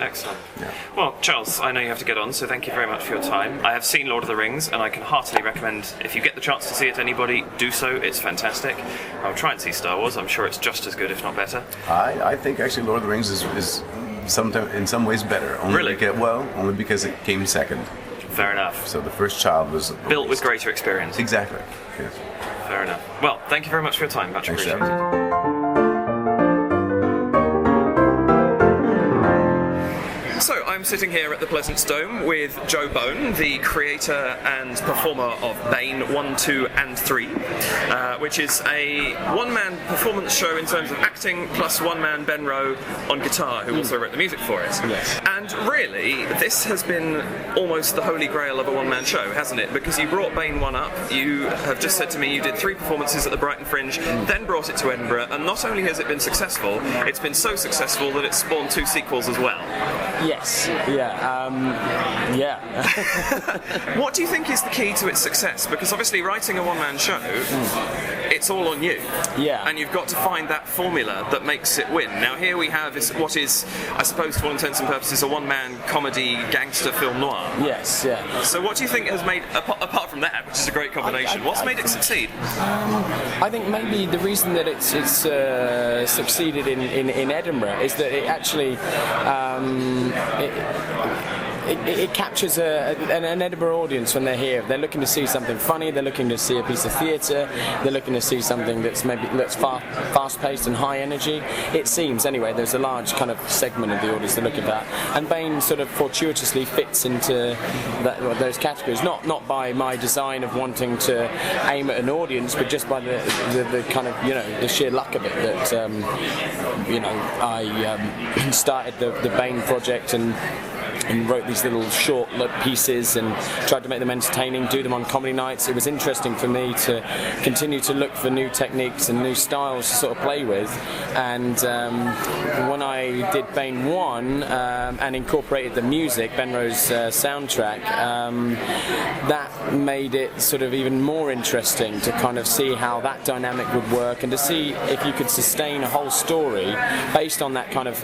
Excellent. Yeah. Well, Charles, I know you have to get on, so thank you very much for your time. I have seen Lord of the Rings, and I can heartily recommend, if you get the chance to see it, anybody, do so. It's fantastic. I'll try and see Star Wars. I'm sure it's just as good, if not better. I think actually Lord of the Rings is in some ways better. Really? Only because it came second. Fair enough. So the first child was built with greater experience. Exactly. Yes. Fair enough. Well, thank you very much for your time. Much Thanks, appreciated. Jeff. So I'm sitting here at the Pleasance Dome with Joe Bone, the creator and performer of Bane 1, 2 and 3, which is a one-man performance show in terms of acting, plus one-man Ben Rowe on guitar, who also wrote the music for it. Yes. And really, this has been almost the holy grail of a one-man show, hasn't it? Because you brought Bane 1 up, you have just said to me you did 3 performances at the Brighton Fringe, then brought it to Edinburgh, and not only has it been successful, it's been so successful that it's spawned 2 sequels as well. Yes. Yeah. What do you think is the key to its success? Because obviously writing a one-man show, it's all on you. Yeah. And you've got to find that formula that makes it win. Now here we have what is, I suppose for all intents and purposes, a one-man comedy gangster film noir. Yes, yeah. So what do you think has made, apart from that, which is a great combination, what's made it succeed? I think maybe the reason that it's succeeded in Edinburgh is that it actually it captures an Edinburgh audience when they're here. They're looking to see something funny, they're looking to see a piece of theatre, they're looking to see something that's fast-paced and high energy. It seems, anyway, there's a large kind of segment of the audience they're looking for that. And Bane sort of fortuitously fits into those categories, not by my design of wanting to aim at an audience, but just by the kind of, the sheer luck of it that, I started the Bane project and wrote these little short pieces and tried to make them entertaining, do them on comedy nights. It was interesting for me to continue to look for new techniques and new styles to sort of play with. And when I did Bane 1 and incorporated the music, Ben Rowe's soundtrack, that made it sort of even more interesting to kind of see how that dynamic would work and to see if you could sustain a whole story based on that kind of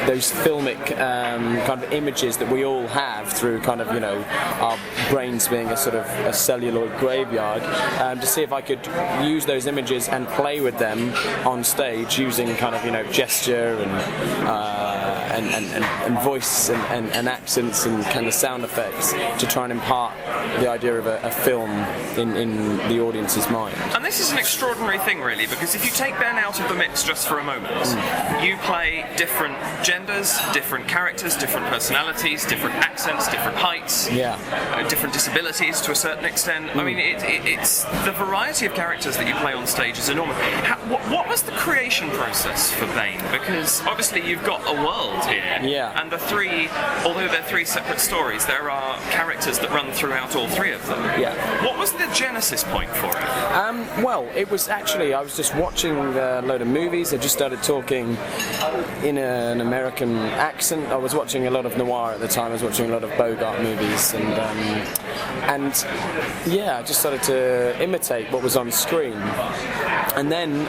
those filmic kind of images that we all have through kind of our brains being a sort of a celluloid graveyard, to see if I could use those images and play with them on stage using kind of gesture and voice and accents and kind of sound effects to try and impart the idea of a film in the audience's mind. And this is an extraordinary thing, really, because if you take Ben out of the mix just for a moment, you play different genders, different characters, different personalities, different accents, different heights, different disabilities to a certain extent. I mean, it's the variety of characters that you play on stage is enormous. What was the creation process for Bane? Because obviously you've got a world world here. Yeah. And although they're three separate stories, there are characters that run throughout all three of them. Yeah. What was the genesis point for it? Well, it was actually, I was just watching a load of movies. I just started talking in an American accent. I was watching a lot of noir at the time. I was watching a lot of Bogart movies, and yeah, I just started to imitate what was on screen. And then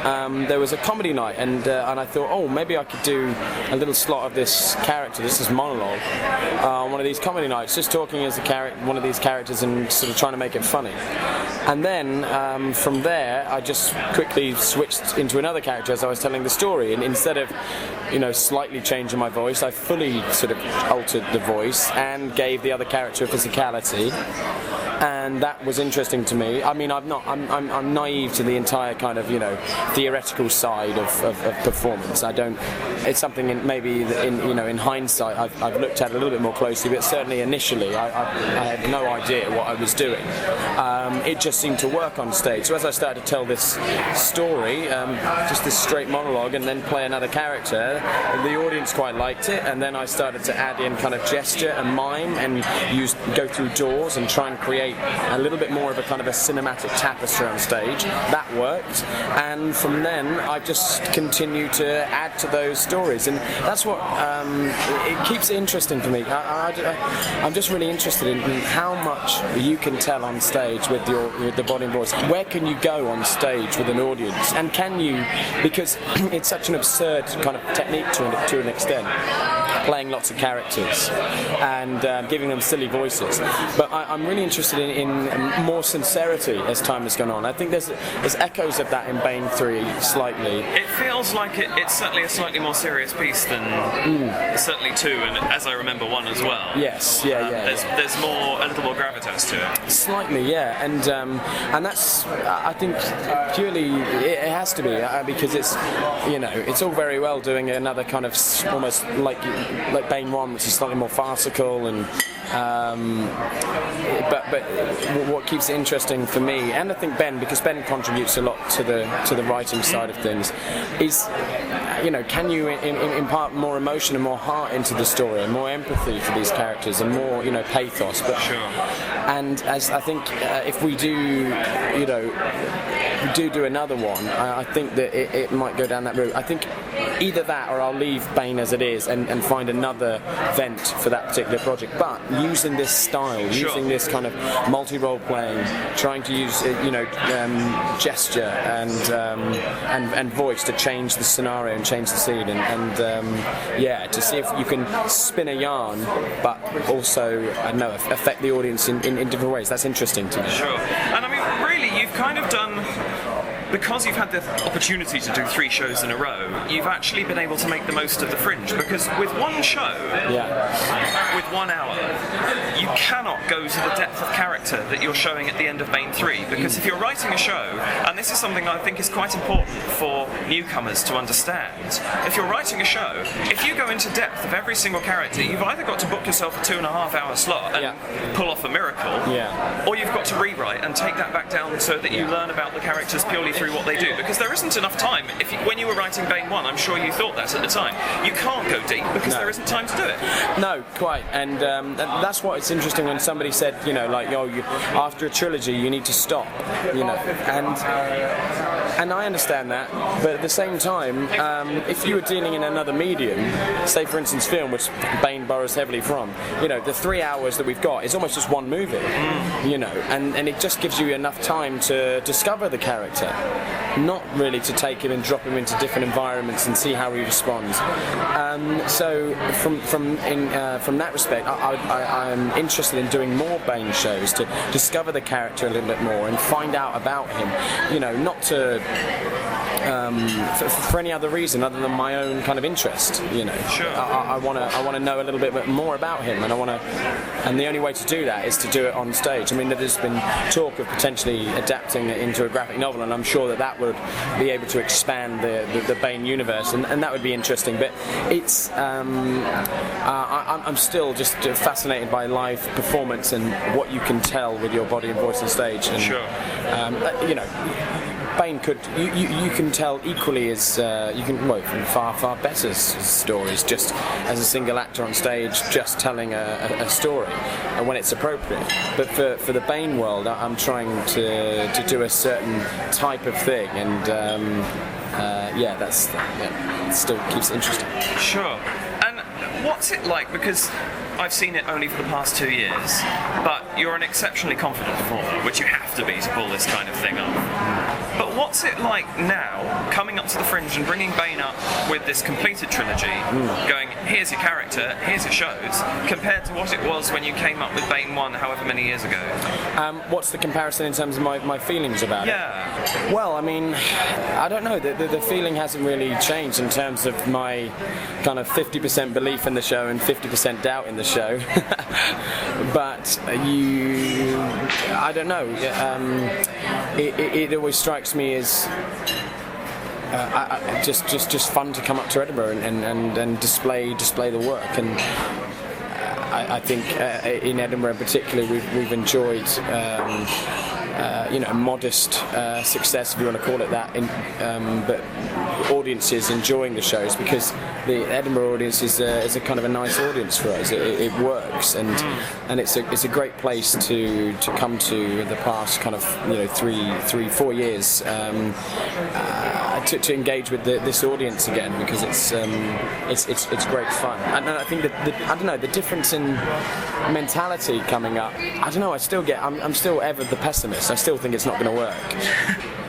there was a comedy night, and I thought, oh, maybe I could do a little slot of this character, this is monologue, on one of these comedy nights, just talking as one of these characters and sort of trying to make it funny. And then from there, I just quickly switched into another character as I was telling the story, and instead of slightly changing my voice, I fully sort of altered the voice and gave the other character a physicality. And that was interesting to me. I mean, I'm naive to the entire kind of theoretical side of performance. It's something in hindsight I've looked at a little bit more closely, but certainly initially I had no idea what I was doing. It just seemed to work on stage. So as I started to tell this story, just this straight monologue, and then play another character, the audience quite liked it. And then I started to add in kind of gesture and mime, and go through doors and try and create a little bit more of a kind of a cinematic tapestry on stage. That worked, and from then I just continued to add to those stories, and that's what it keeps it interesting for me. I'm just really interested in how much you can tell on stage with the body and voice. Where can you go on stage with an audience, and can you, because it's such an absurd kind of technique to an extent, playing lots of characters and giving them silly voices. But I'm really interested in more sincerity as time has gone on. I think there's echoes of that in Bane 3 slightly. It feels like it's certainly a slightly more serious piece than certainly 2, and as I remember 1 as well. Yes, There's a little more gravitas to it. Slightly, yeah, and that's, I think, purely it has to be because it's it's all very well doing another kind of almost like Bane 1, which is slightly more farcical, and but what keeps it interesting for me, and I think because Ben contributes a lot to the writing side of things, is can you impart more emotion and more heart into the story, and more empathy for these characters, and more pathos. But sure. And as I think if we do another one, I think that it might go down that route. I think either that, or I'll leave Bane as it is and find another vent for that particular project. But using this style, sure. using this kind of multi-role playing, trying to use gesture and voice to change the scenario and change the scene, and to see if you can spin a yarn, but also affect the audience in different ways. That's interesting to me. Sure. And I mean, really, you've kind of done. Because you've had the opportunity to do 3 shows in a row, you've actually been able to make the most of the Fringe. Because with one show, with 1 hour, you cannot go to the depth of character that you're showing at the end of Bane 3. Because if you're writing a show, and this is something I think is quite important for newcomers to understand, if you're writing a show, if you go into depth of every single character, you've either got to book yourself a 2.5 hour slot and pull off a miracle, or you've got to rewrite and take that back down so that you learn about the characters purely through what they do, because there isn't enough time. When you were writing Bane 1, I'm sure you thought that at the time. You can't go deep because there isn't time to do it. No, quite, and that's what it's interesting when somebody said, after a trilogy you need to stop, and I understand that, but at the same time, if you were dealing in another medium, say for instance film, which Bane borrows heavily from, the 3 hours that we've got is almost just one movie, and it just gives you enough time to discover the character, not really to take him and drop him into different environments and see how he responds. So from that respect, I'm interested in doing more Bane shows to discover the character a little bit more and find out about him, not to for any other reason other than my own kind of interest. Sure. I want to know a little bit more about him, and the only way to do that is to do it on stage. I mean, there's been talk of potentially adapting it into a graphic novel, and I'm sure that would be able to expand the Bane universe, and that would be interesting. But it's I'm still just fascinated by live performance and what you can tell with your body and voice on stage. And, sure. Bane could, you can tell equally as you can far better stories just as a single actor on stage, just telling a story when it's appropriate. But for the Bane world, I'm trying to do a certain type of thing, and it still keeps it interesting. Sure. And what's it like? Because I've seen it only for the past 2 years, but you're an exceptionally confident performer, which you have to be to pull this kind of thing off. But what's it like now, coming up to the Fringe and bringing Bane up with this completed trilogy, going, here's your character, here's your shows, compared to what it was when you came up with Bane 1 however many years ago? What's the comparison in terms of my feelings about it? Yeah. Well, I mean, I don't know. The feeling hasn't really changed in terms of my kind of 50% belief in the show and 50% doubt in the show. But I don't know. It always strikes me as just fun to come up to Edinburgh and display the work. And I think in Edinburgh particularly we've enjoyed modest success, if you want to call it that, but audiences enjoying the shows, because the Edinburgh audience is a kind of a nice audience for us. It works, and it's a great place to come to the past kind of 3-4 years to engage with this audience again, because it's great fun. And I think that the difference in mentality coming up, I don't know. I'm still ever the pessimist. I still think it's not going to work.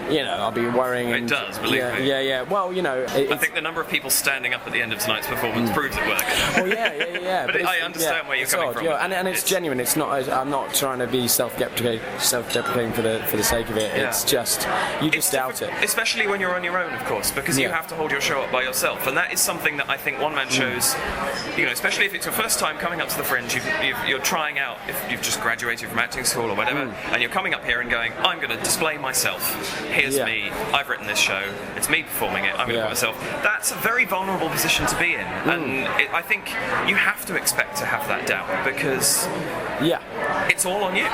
I'll be worrying. It does, believe me. Yeah. Well, I think the number of people standing up at the end of tonight's performance proves it works. Well, yeah. But I understand where you're coming from. Yeah, and it's genuine. It's not. I'm not trying to be self-deprecating for the sake of it. It's just you just doubt it. Especially when you're on your own, of course, because you have to hold your show up by yourself, and that is something that I think one-man shows. Especially if it's your first time coming up to the Fringe, you're trying out. If you've just graduated from acting school or whatever, and you're coming up here and going, I'm going to display myself. Here's me, I've written this show, it's me performing it, I'm going to put myself. That's a very vulnerable position to be in, and I think you have to expect to have that doubt, because it's all on you.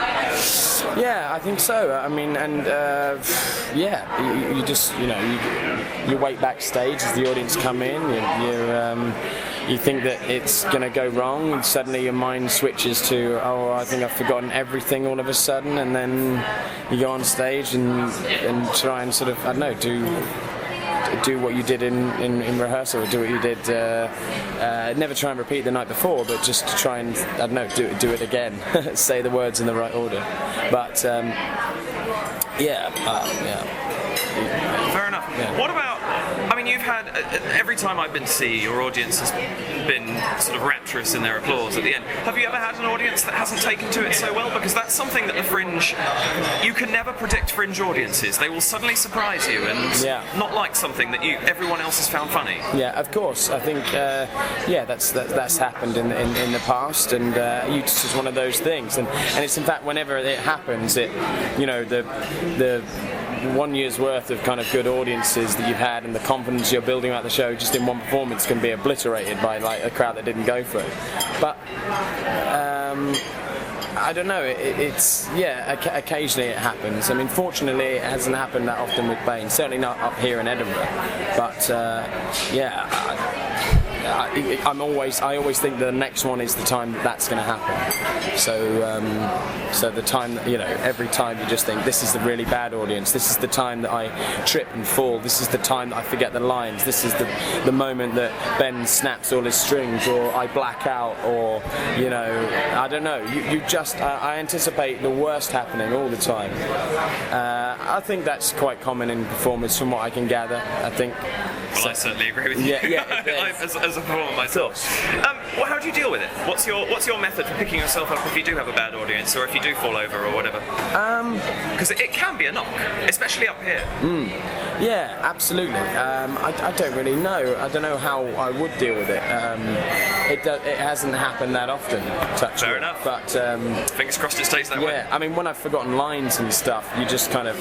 Yeah, I think so. I mean, and you just, you wait backstage as the audience come in, you think that it's going to go wrong, and suddenly your mind switches to, I think I've forgotten everything all of a sudden, and then you go on stage and try and sort of, I don't know, do what you did in rehearsal, or do what you did, never try and repeat the night before, but just to try and, I don't know, do it again, say the words in the right order. But, Fair enough. Yeah. What about, you've had, every time I've been to see, your audience has been sort of rapturous in their applause at the end. Have you ever had an audience that hasn't taken to it so well? Because that's something that the Fringe, you can never predict Fringe audiences. They will suddenly surprise you and not like something that everyone else has found funny. Yeah, of course. I think, that's happened in the past, and it's just one of those things. And it's, in fact, whenever it happens, the 1 year's worth of kind of good audiences that you've had and the confidence you're building about the show just in one performance can be obliterated by like a crowd that didn't go for it. But I don't know, occasionally it happens. Fortunately it hasn't happened that often with Bane, certainly not up here in Edinburgh, but I always think the next one is the time that's going to happen. So the time that, every time you just think, this is the really bad audience, this is the time that I trip and fall, this is the time that I forget the lines, this is the moment that Ben snaps all his strings, or I black out, or, I don't know, you just, I anticipate the worst happening all the time. I think that's quite common in performers from what I can gather, I think. Well, I certainly agree with you. Yeah, as a performer myself. How do you deal with it? What's your method for picking yourself up if you do have a bad audience, or if you do fall over or whatever? Because it can be a knock, especially up here. Yeah, absolutely. I don't really know. I don't know how I would deal with it. It hasn't happened that often. Fair enough. But fingers crossed it stays that way. yeah, I mean, when I've forgotten lines and stuff, you just kind of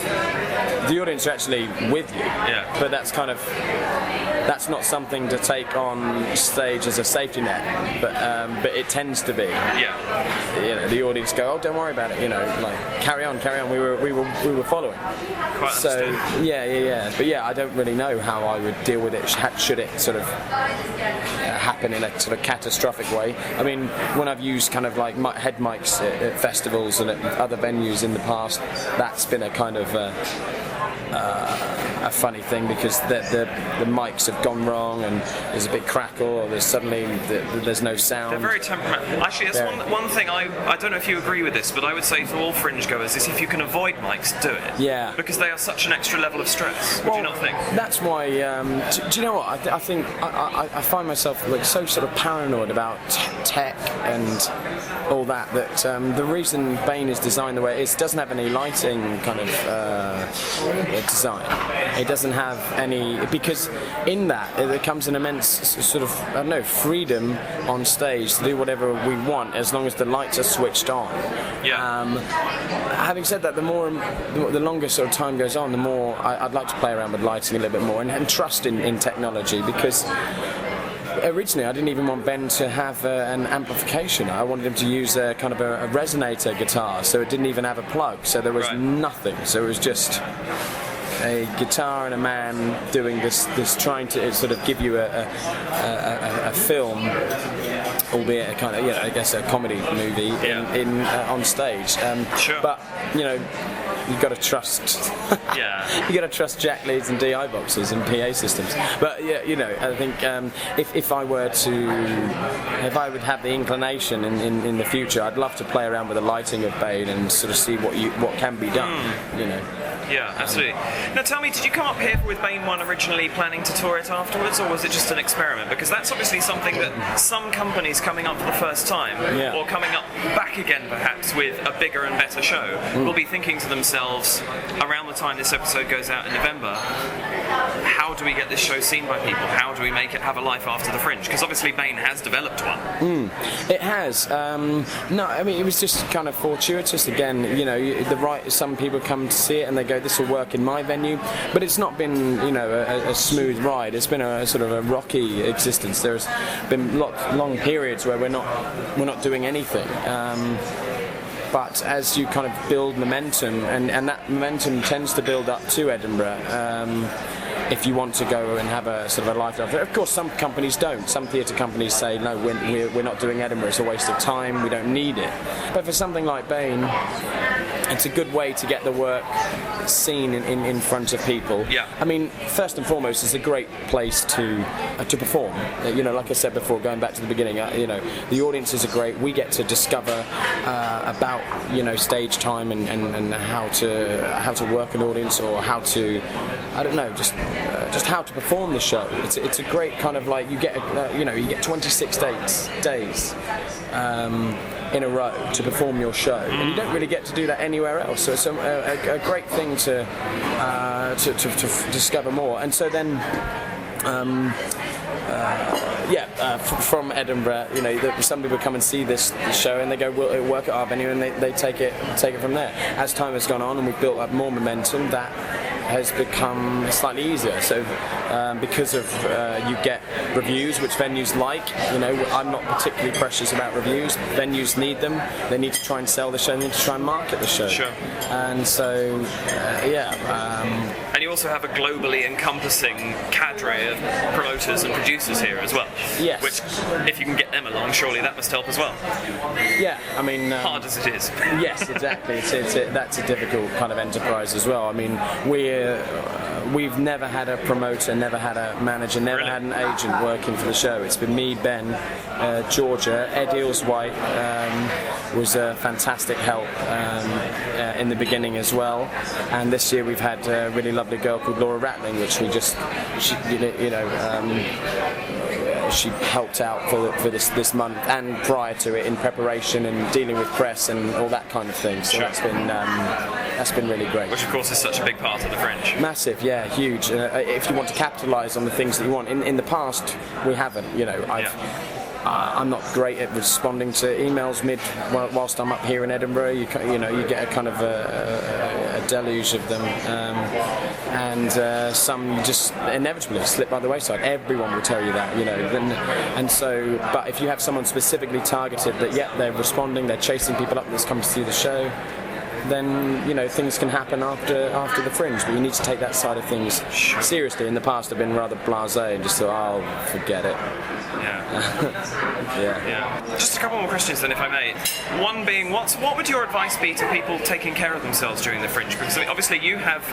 the audience are actually with you. Yeah. But that's not something to take on stage as a safety net. But it tends to be. Yeah. You know, the audience go, oh, don't worry about it. You know, like carry on. We were following. Quite So understood. yeah. But yeah, I don't really know how I would deal with it. Should it sort of happen in a sort of catastrophic way? I mean, when I've used kind of like head mics at festivals and at other venues in the past, that's been a kind of a funny thing because the mics have gone wrong and there's a big crackle or there's no sound. They're very temperamental. Actually, that's one thing I don't know if you agree with this, but I would say for all fringe goers is if you can avoid mics, do it. Yeah. Because they are such an extra level of stress. Would you not think? That's why. Do you know what? I think I find myself like so sort of paranoid about tech and all that the reason Bane is designed the way it is, it doesn't have any lighting kind of design. It doesn't have any, because in that there comes an immense sort of, I don't know, freedom on stage to do whatever we want as long as the lights are switched on. Yeah. Having said that, the longer sort of time goes on, the more I'd like to play around with lighting a little bit more and trust in technology, because originally I didn't even want Ben to have an amplification. I wanted him to use a kind of a resonator guitar, so it didn't even have a plug, so there was nothing. So it was just a guitar and a man doing this trying to sort of give you a film, albeit a kind of, you know, I guess a comedy movie in on stage. Sure. But you know, you've got to trust. Yeah. You got to trust jack leads and DI boxes and PA systems. But yeah, you know, I think if I would have the inclination in the future, I'd love to play around with the lighting of Bane and sort of see what can be done. You know. Yeah, absolutely. Now tell me, did you come up here with Bane 1 originally planning to tour it afterwards, or was it just an experiment? Because that's obviously something that some companies coming up for the first time, or coming up back again perhaps with a bigger and better show, will be thinking to themselves, around the time this episode goes out in November, how do we get this show seen by people? How do we make it have a life after the Fringe? Because obviously Bane has developed one. It has. No, I mean, it was just kind of fortuitous again. You know, some people come to see it and they go, this will work in my venue, but it's not been, you know, a smooth ride. It's been a sort of a rocky existence. There's been long periods where we're not doing anything. But as you kind of build momentum, and that momentum tends to build up to Edinburgh, if you want to go and have a sort of a life after. Of course, some companies don't. Some theatre companies say, no, we're not doing Edinburgh. It's a waste of time. We don't need it. But for something like Bane, it's a good way to get the work seen in front of people. Yeah. I mean, first and foremost, it's a great place to perform. You know, like I said before, going back to the beginning, you know, the audiences are great. We get to discover about, you know, stage time and how to work an audience, or how to, I don't know, just how to perform the show. It's a great kind of like, you get 26 days in a row to perform your show, and you don't really get to do that anywhere else. So it's a great thing to discover more. And so then. From Edinburgh, you know, some people come and see this show and they go, well, it'll work at our venue, and they take it from there. As time has gone on and we've built up more momentum, that has become slightly easier. So because of you get reviews which venues like, you know, I'm not particularly precious about reviews. Venues need them. They need to try and sell the show. They need to try and market the show. Sure. And so and you also have a globally encompassing cadre of promoters and producers here as well. Yes. Which, if you can get them along, surely that must help as well. Yeah, I mean, hard as it is. Yes, exactly. That's a difficult kind of enterprise as well. I mean, we've never had a promoter, never had a manager, never had an agent working for the show. It's been me, Ben, Georgia. Ed Ealswhite was a fantastic help in the beginning as well. And this year we've had a really lovely girl called Laura Rattling, which she helped out for this month and prior to it in preparation and dealing with press and all that kind of thing. So that's been That's been really great. Which, of course, is such a big part of the Fringe. Massive, yeah, huge. If you want to capitalise on the things that you want, in the past we haven't. I'm not great at responding to emails whilst I'm up here in Edinburgh. You get a kind of a deluge of them, and some just inevitably slip by the wayside. Everyone will tell you that, but if you have someone specifically targeted that, they're responding, they're chasing people up that's come to see the show, then things can happen after the Fringe. But you need to take that side of things seriously. In the past, I've been rather blasé and just thought, I'll forget it. Yeah. Just a couple more questions then, if I may. One being, what would your advice be to people taking care of themselves during the Fringe? Because obviously you have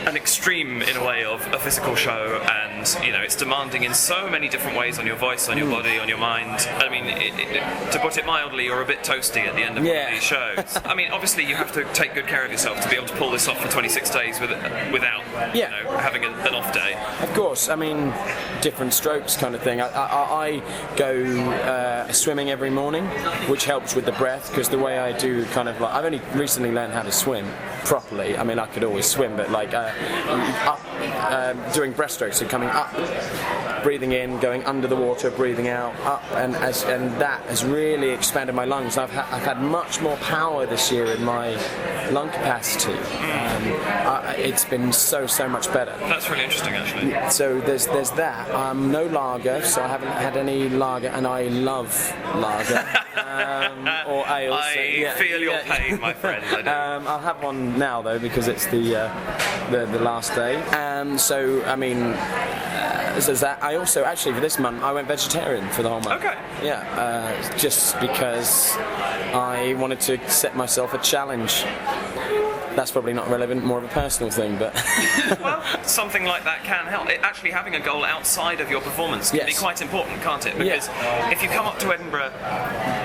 an extreme, in a way, of a physical show, and it's demanding in so many different ways on your voice, on your body, on your mind. I mean, to put it mildly, you're a bit toasty at the end of one of these shows. I mean, obviously you have to take good care of yourself to be able to pull this off for 26 days without having an off day. Of course, I mean, different strokes kind of thing. I go swimming every morning, which helps with the breath, because the way I do I've only recently learned how to swim properly. I mean, I could always swim, but doing breaststrokes, so coming up, breathing in, going under the water, breathing out, up, and that has really expanded my lungs. I've had much more power this year in my lung capacity. It's been so much better. That's really interesting, actually. So there's that. No lager, so I haven't had any lager, and I love lager or ale. I feel your pain, my friend. I do. I'll have one now though, because it's the last day. So I mean, there's that. I also actually for this month I went vegetarian for the whole month. Okay. Yeah, just because I wanted to set myself a challenge. That's probably not relevant, more of a personal thing, but... Well, something like that can help. Actually, having a goal outside of your performance can be quite important, can't it? Because if you come up to Edinburgh,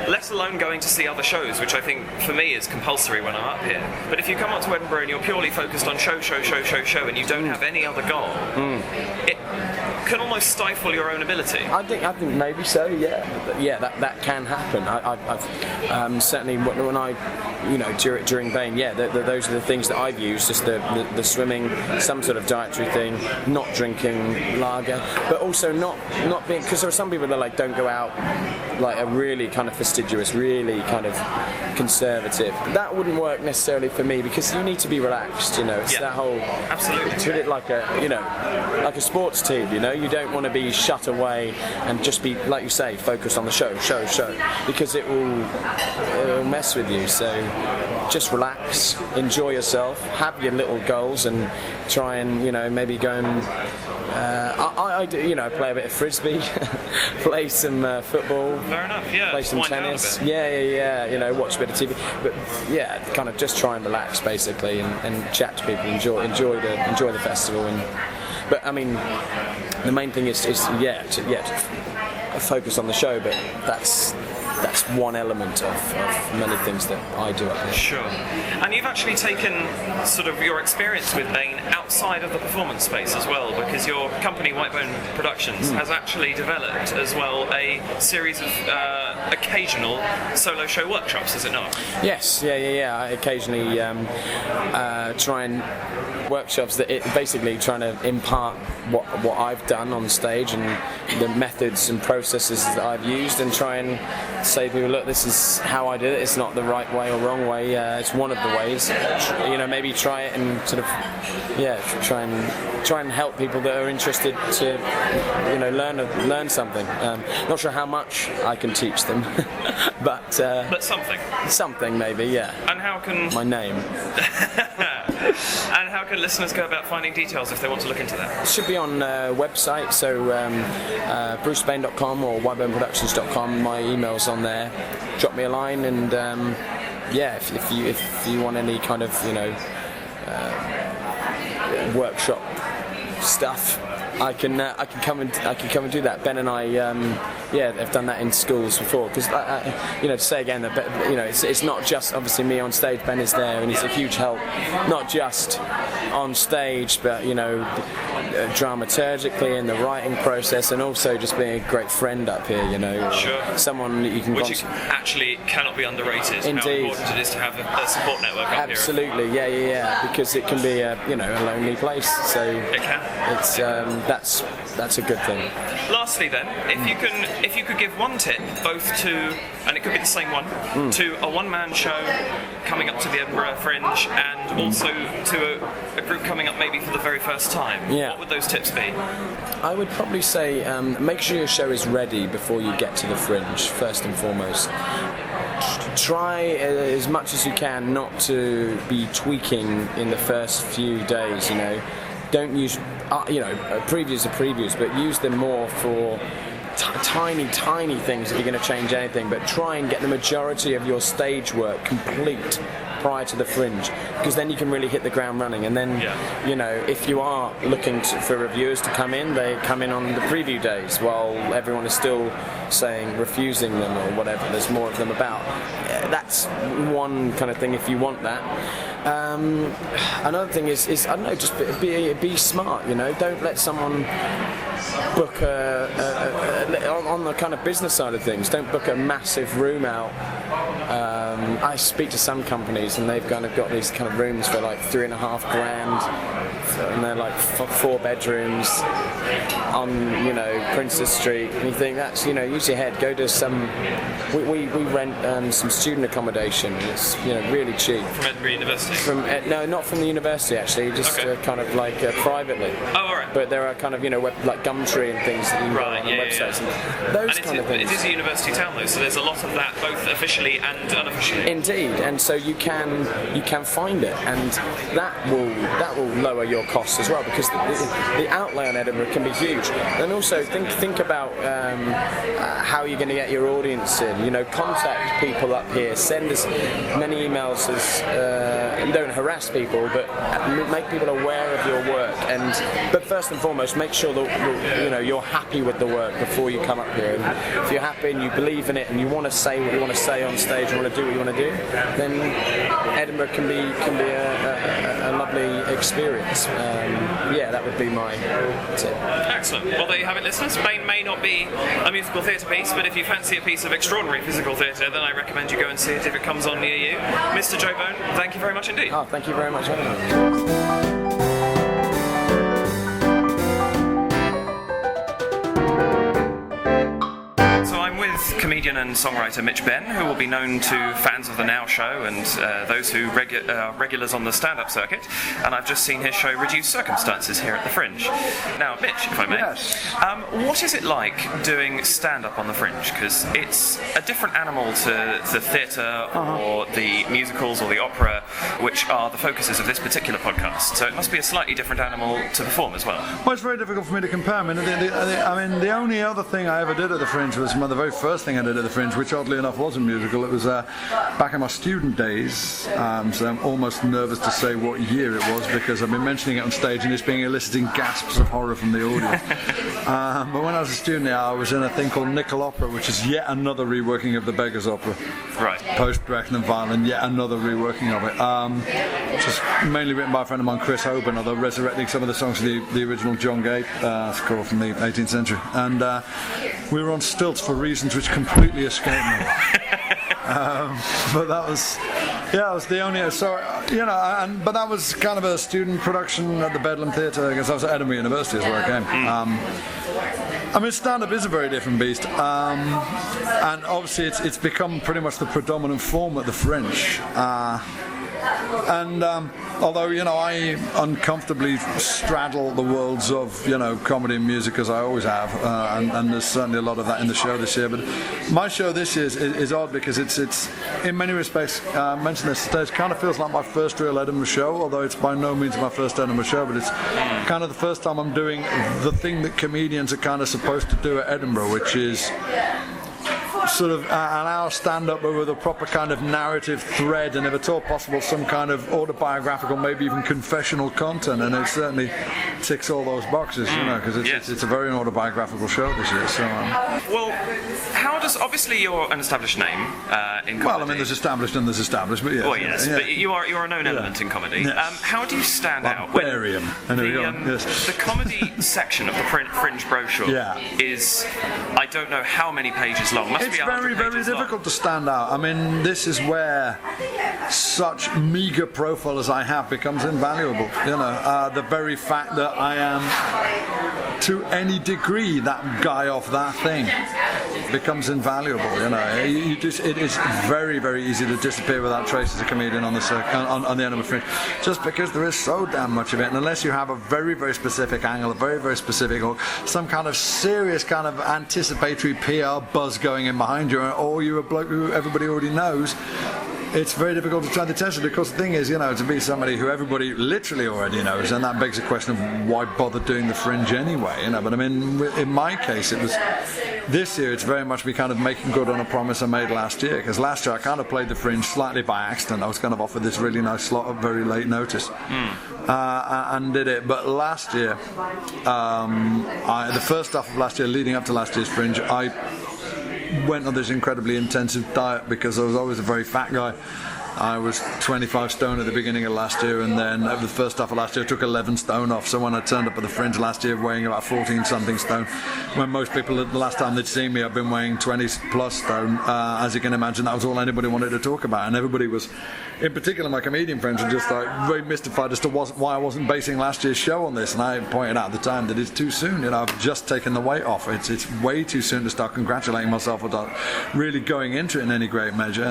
let alone going to see other shows, which I think, for me, is compulsory when I'm up here, but if you come up to Edinburgh and you're purely focused on show, and you don't have any other goal, it can almost stifle your own ability. I think maybe so, yeah. That can happen. I've certainly, when I, during Bain, those are the things that I've used, just the swimming, some sort of dietary thing, not drinking lager, but also not being, because there are some people that don't go out are really kind of fastidious, really kind of conservative. That wouldn't work necessarily for me, because you need to be relaxed, it's that whole, absolutely, treat it like a sports team, you don't want to be shut away and just be, like you say, focused on the show, because it will mess with you. So just relax, enjoy yourself, have your little goals, and try and maybe go and I do, play a bit of frisbee, play some football. Fair enough, yeah. Play some tennis. Yeah. Watch a bit of TV. But kind of just try and relax basically, and chat to people, enjoy the festival. But I mean, the main thing is to focus on the show. But that's one element of many things that I do up here. Sure. And you've actually taken sort of your experience with Bain outside of the performance space as well, because your company, Whitebone Productions, has actually developed as well a series of occasional solo show workshops, is it not? Yes, yeah. I occasionally try and workshops that basically trying to impart what I've done on stage and the methods and processes that I've used, and try and say to people, look, this is how I did it. It's not the right way or wrong way. It's one of the ways. Maybe try it and sort of, try and help people that are interested to, learn something. Not sure how much I can teach them, but something maybe, yeah. And how can my name? And how can listeners go about finding details if they want to look into that? It should be on website, so brucebain.com or whiteboneproductions.com. My email's on there. Drop me a line, and if you want any kind of workshop stuff, I can come and do that. Ben and I they've done that in schools before. Because to say again that, it's not just obviously me on stage. Ben is there, and he's a huge help, not just on stage, but dramaturgically in the writing process, and also just being a great friend up here. Sure. Someone that you can. Which actually cannot be underrated. Indeed. How important it is to have a support network up here. Absolutely, yeah. Because it can be a lonely place. So it can. It's that's a good thing. Lastly, then, if you could give one tip, both to, and it could be the same one, to a one-man show coming up to the Edinburgh Fringe, and also to a group coming up maybe for the very first time. Yeah. What would those tips be? I would probably say make sure your show is ready before you get to the Fringe, first and foremost. Try as much as you can not to be tweaking in the first few days. Don't use previews are previews, but use them more for tiny things if you're going to change anything. But try and get the majority of your stage work complete prior to the Fringe, because then you can really hit the ground running. And then if you are looking for reviewers to come in, they come in on the preview days while everyone is still refusing them or whatever. There's more of them about. That's one kind of thing if you want that. Another thing is I don't know, just be smart. Don't let someone book on the kind of business side of things. Don't book a massive room out. I speak to some companies and they've kind of got these kind of rooms for like $3,500, and they're like 4 bedrooms on Princess Street, and you think that's use your head. Go to some. We rent some student accommodation. It's really cheap. From Edinburgh University? No, not from the university actually. Just kind of like privately. Oh, all right. But there are kind of like Gumtree and things that you can go on websites. Yeah. And those kind of things. It is a university town though, so there's a lot of that both officially and unofficially. Indeed, and so you can find it, and that will lower your costs as well, because the outlay on Edinburgh can be huge. And also think about how you're going to get your audience in. Contact people up here, send as many emails as don't harass people, but make people aware of your work. But first and foremost, make sure that you're happy with the work before you come up here. And if you're happy and you believe in it and you want to say what you want to say on stage and want to do what you want to do, then Edinburgh can be a lovely experience. That would be my tip. Excellent. Well, there you have it, listeners. Bane may not be a musical theatre piece, but if you fancy a piece of extraordinary physical theatre, then I recommend you go and see it if it comes on near you. Mr. Joe Bone, thank you very much indeed. Oh, thank you very much for having me. Comedian and songwriter Mitch Benn, who will be known to fans of the Now Show and those who are regulars on the stand-up circuit. And I've just seen his show Reduced Circumstances here at the Fringe. Now, Mitch, if I may, Yes. What is it like doing stand-up on the Fringe? Because it's a different animal to the theatre or the musicals or the opera, which are the focuses of this particular podcast. So it must be a slightly different animal to perform as well. Well, it's very difficult for me to compare. I mean, the only other thing I ever did at the Fringe was the very first thing I did at the Fringe, which oddly enough was a musical. It was back in my student days, so I'm almost nervous to say what year it was, because I've been mentioning it on stage and it's being eliciting gasps of horror from the audience. But when I was a student, I was in a thing called Nickel Opera, which is yet another reworking of the Beggar's Opera. Right. Post-Brecht and Violin, yet another reworking of it. Which is mainly written by a friend of mine, Chris Hoban, although resurrecting some of the songs of the original John Gay score from the 18th century. And we were on stilts for reasons which completely escaped me. But that was the only. But that was kind of a student production at the Bedlam Theatre, because I was at Edinburgh University, is where I came. Stand-up is a very different beast, and obviously it's become pretty much the predominant form at the Fringe. Although I uncomfortably straddle the worlds of comedy and music, as I always have, and there's certainly a lot of that in the show this year. But my show this year is odd because it's in many respects, I mentioned this today, it kind of feels like my first real Edinburgh show, although it's by no means my first Edinburgh show, but it's kind of the first time I'm doing the thing that comedians are kind of supposed to do at Edinburgh, which is sort of an hour stand-up, but with a proper kind of narrative thread, and if at all possible, some kind of autobiographical, maybe even confessional content. And it certainly ticks all those boxes, because it's a very autobiographical show this year. So, well, how does, obviously you're an established name in comedy. well, I mean, there's established and there's established, but yes. Well, yes, but you're a known element in comedy. Yes. How do you stand out? Barium. The comedy section of the Fringe brochure is, I don't know how many pages long. Must It's be very, very difficult to stand out. I mean, this is where such meagre profile as I have becomes invaluable. The very fact that I am, to any degree, that guy off that thing becomes invaluable. It is very, very easy to disappear without trace as a comedian on the on the Edinburgh Fringe, just because there is so damn much of it. And unless you have a very, very specific angle, a very, very specific hook, some kind of serious kind of anticipatory PR buzz going in behind you, or you're a bloke who everybody already knows, it's very difficult to turn the attention. Because the thing is, to be somebody who everybody literally already knows, and that begs the question of why bother doing the Fringe anyway, But I mean, in my case, it was this year. It's very much me kind of making good on a promise I made last year. Because last year I kind of played the Fringe slightly by accident. I was kind of offered this really nice slot at very late notice, and did it. But last year, the first half of last year, leading up to last year's Fringe, I went on this incredibly intensive diet because I was always a very fat guy. I was 25 stone at the beginning of last year, and then over the first half of last year I took 11 stone off. So when I turned up at the Fringe last year weighing about 14 something stone, when most people the last time they'd seen me I've been weighing 20 plus stone, as you can imagine, that was all anybody wanted to talk about. And everybody was, in particular my comedian friends, were just like very mystified as to why I wasn't basing last year's show on this. And I pointed out at the time that it's too soon. I've just taken the weight off. It's way too soon to start congratulating myself without really going into it in any great measure.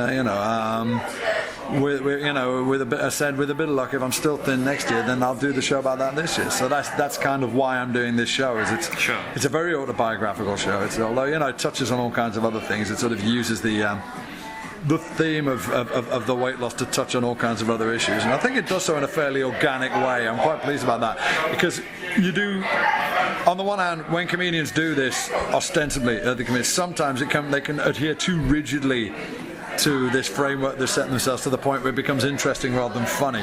With a bit, I said, with a bit of luck, if I'm still thin next year, then I'll do the show about that this year. So that's kind of why I'm doing this show. It's a very autobiographical show. Although it touches on all kinds of other things. It sort of uses the theme of the weight loss to touch on all kinds of other issues, and I think it does so in a fairly organic way. I'm quite pleased about that, because you do, on the one hand, when comedians do this ostensibly at the comedians, sometimes they can adhere too rigidly to this framework they've set themselves to the point where it becomes interesting rather than funny.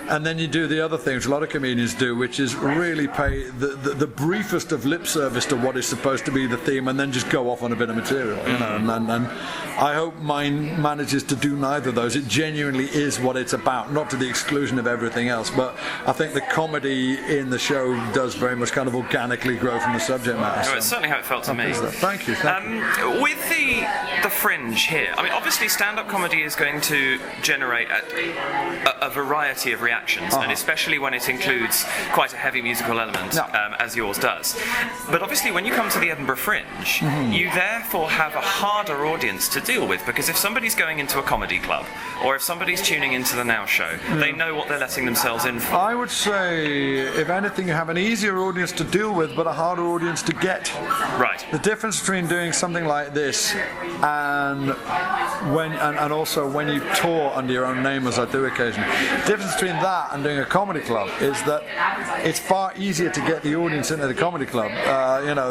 And then you do the other thing, which a lot of comedians do, which is really pay the briefest of lip service to what is supposed to be the theme, and then just go off on a bit of material, And I hope mine manages to do neither of those. It genuinely is what it's about, not to the exclusion of everything else. But I think the comedy in the show does very much kind of organically grow from the subject matter. It's certainly how it felt to me. Thank you. With the Fringe here, I mean, obviously stand-up comedy is going to generate a variety of reactions, and especially when it includes quite a heavy musical element, as yours does. But obviously when you come to the Edinburgh Fringe, you therefore have a harder audience to deal with, because if somebody's going into a comedy club, or if somebody's tuning into the Now Show, they know what they're letting themselves in for. I would say, if anything, you have an easier audience to deal with, but a harder audience to get. Right. The difference between doing something like this and also when you tour under your own name, as I do occasionally, the difference between that and doing a comedy club is that it's far easier to get the audience into the comedy club.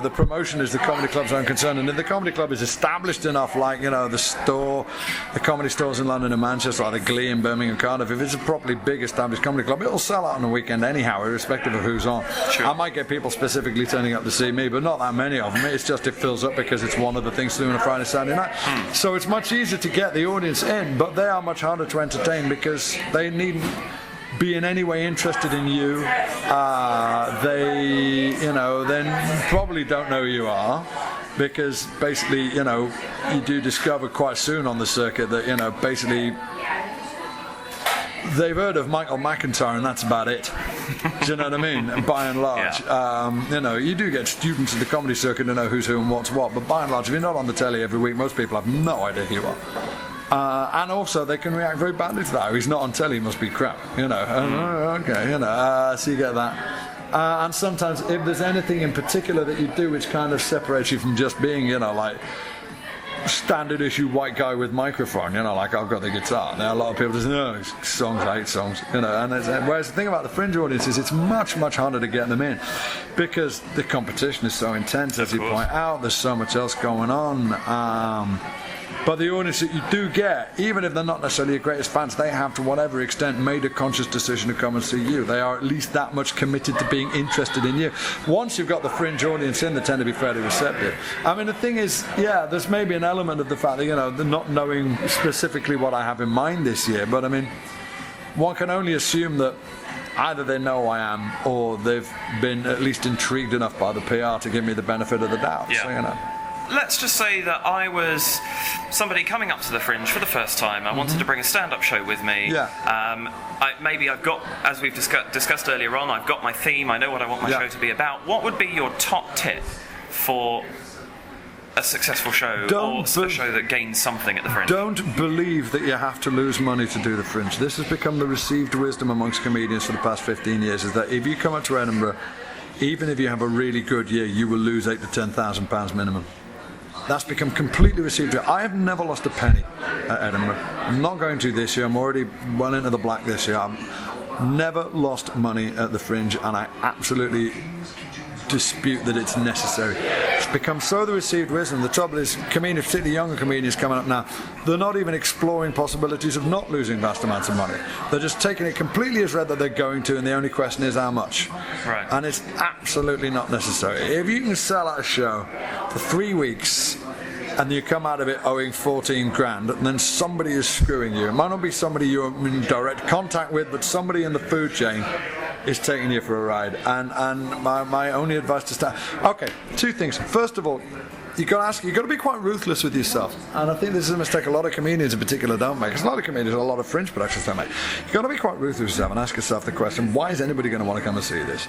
The promotion is the comedy club's own concern, and if the comedy club is established enough, like the comedy stores in London and Manchester, like the Glee in Birmingham, Cardiff, if it's a properly big established comedy club, it'll sell out on the weekend anyhow, irrespective of who's on. Sure. I might get people specifically turning up to see me, but not that many of them. It's just it fills up because it's one of the things to do on a Friday, Saturday night. So it's much easier to get the audience in, but they are much harder to entertain because they needn't be in any way interested in you. They then probably don't know who you are, because basically, you do discover quite soon on the circuit that, basically they've heard of Michael McIntyre and that's about it. Do you know what I mean? By and large. You do get students in the comedy circuit to know who's who and what's what, but by and large, if you're not on the telly every week, most people have no idea who you are. And also, they can react very badly to that. He's not on telly, he must be crap, okay, so you get that. And sometimes, if there's anything in particular that you do which kind of separates you from just being, standard issue white guy with microphone, like I've got the guitar. Now a lot of people just songs, I hate songs, and whereas the thing about the Fringe audience is it's much, much harder to get them in because the competition is so intense, as you point out. There's so much else going on. But the audience that you do get, even if they're not necessarily your greatest fans, they have to whatever extent made a conscious decision to come and see you. They are at least that much committed to being interested in you. Once you've got the Fringe audience in, they tend to be fairly receptive. I mean, the thing is, there's maybe an element of the fact that, they're not knowing specifically what I have in mind this year, but I mean, one can only assume that either they know I am or they've been at least intrigued enough by the PR to give me the benefit of the doubt. Yeah. So, Let's just say that I was somebody coming up to the Fringe for the first time. I wanted to bring a stand-up show with me. Yeah. Maybe I've got, as we've discussed earlier on, I've got my theme. I know what I want my show to be about. What would be your top tip for a successful show or a show that gains something at the Fringe? Don't believe that you have to lose money to do the Fringe. This has become the received wisdom amongst comedians for the past 15 years, is that if you come up to Edinburgh, even if you have a really good year, you will lose £8,000 to £10,000 minimum. That's become completely received. I have never lost a penny at Edinburgh. I'm not going to this year. I'm already well into the black this year. I've never lost money at the Fringe, and I absolutely dispute that it's necessary. It's become so the received wisdom. The trouble is, comedians, particularly younger comedians coming up now, they're not even exploring possibilities of not losing vast amounts of money. They're just taking it completely as read that they're going to, and the only question is how much. Right. And it's absolutely not necessary. If you can sell out a show for 3 weeks and you come out of it owing 14 grand, and then somebody is screwing you. It might not be somebody you're in direct contact with, but somebody in the food chain is taking you for a ride. And my only advice to start. Okay, two things. First of all, you've got to be quite ruthless with yourself. And I think this is a mistake a lot of comedians in particular don't make. Because a lot of comedians, a lot of Fringe productions don't make. You've got to be quite ruthless with yourself and ask yourself the question, why is anybody going to want to come and see this?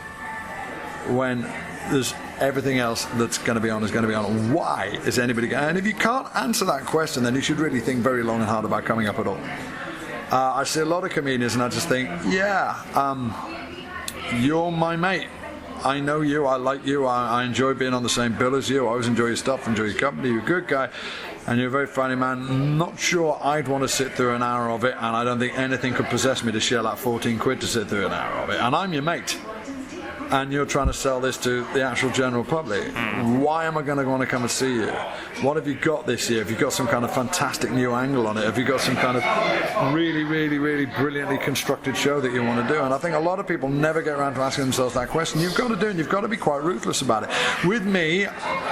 When there's everything else that's going to be on is going to be on. Why is anybody going? And if you can't answer that question, then you should really think very long and hard about coming up at all. I see a lot of comedians and I just think, you're my mate. I know you, I like you, I enjoy being on the same bill as you, I always enjoy your stuff, enjoy your company, you're a good guy, and you're a very funny man. Not sure I'd want to sit through an hour of it, and I don't think anything could possess me to shell out 14 quid to sit through an hour of it. And I'm your mate. And you're trying to sell this to the actual general public. Why am I going to want to come and see you? What have you got this year? Have you got some kind of fantastic new angle on it? Have you got some kind of really, really, really brilliantly constructed show that you want to do? And I think a lot of people never get around to asking themselves that question. You've got to do it, and you've got to be quite ruthless about it. With me,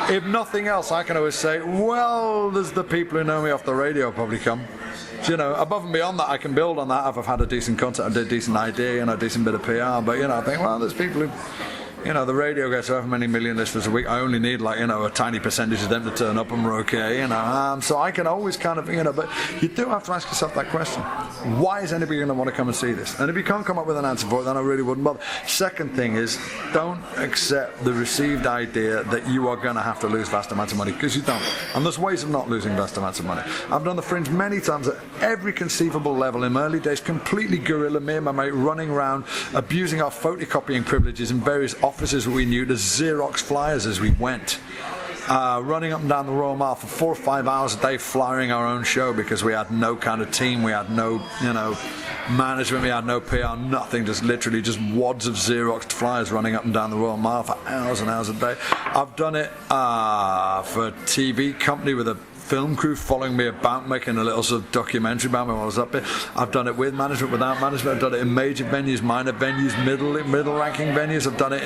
if nothing else, I can always say, well, there's the people who know me off the radio probably come. Above and beyond that, I can build on that if I've had a decent concept, a decent idea, a decent bit of PR. But, I think, well, there's people who, the radio gets however many million listeners a week. I only need, a tiny percentage of them to turn up and we're okay, So I can always kind of, but you do have to ask yourself that question. Why is anybody going to want to come and see this? And if you can't come up with an answer for it, then I really wouldn't bother. Second thing is, don't accept the received idea that you are going to have to lose vast amounts of money, because you don't. And there's ways of not losing vast amounts of money. I've done the Fringe many times at every conceivable level. In my early days, completely guerrilla, me and my mate running around, abusing our photocopying privileges in various offices we knew to Xerox flyers as we went. Running up and down the Royal Mile for 4 or 5 hours a day, flying our own show because we had no kind of team, we had no, management, we had no PR, nothing, just literally just wads of Xerox flyers running up and down the Royal Mile for hours and hours a day. I've done it for a TV company with a film crew following me about, making a little sort of documentary about me while I was up here. I've done it with management, without management. I've done it in major venues, minor venues, middle ranking venues. I've done it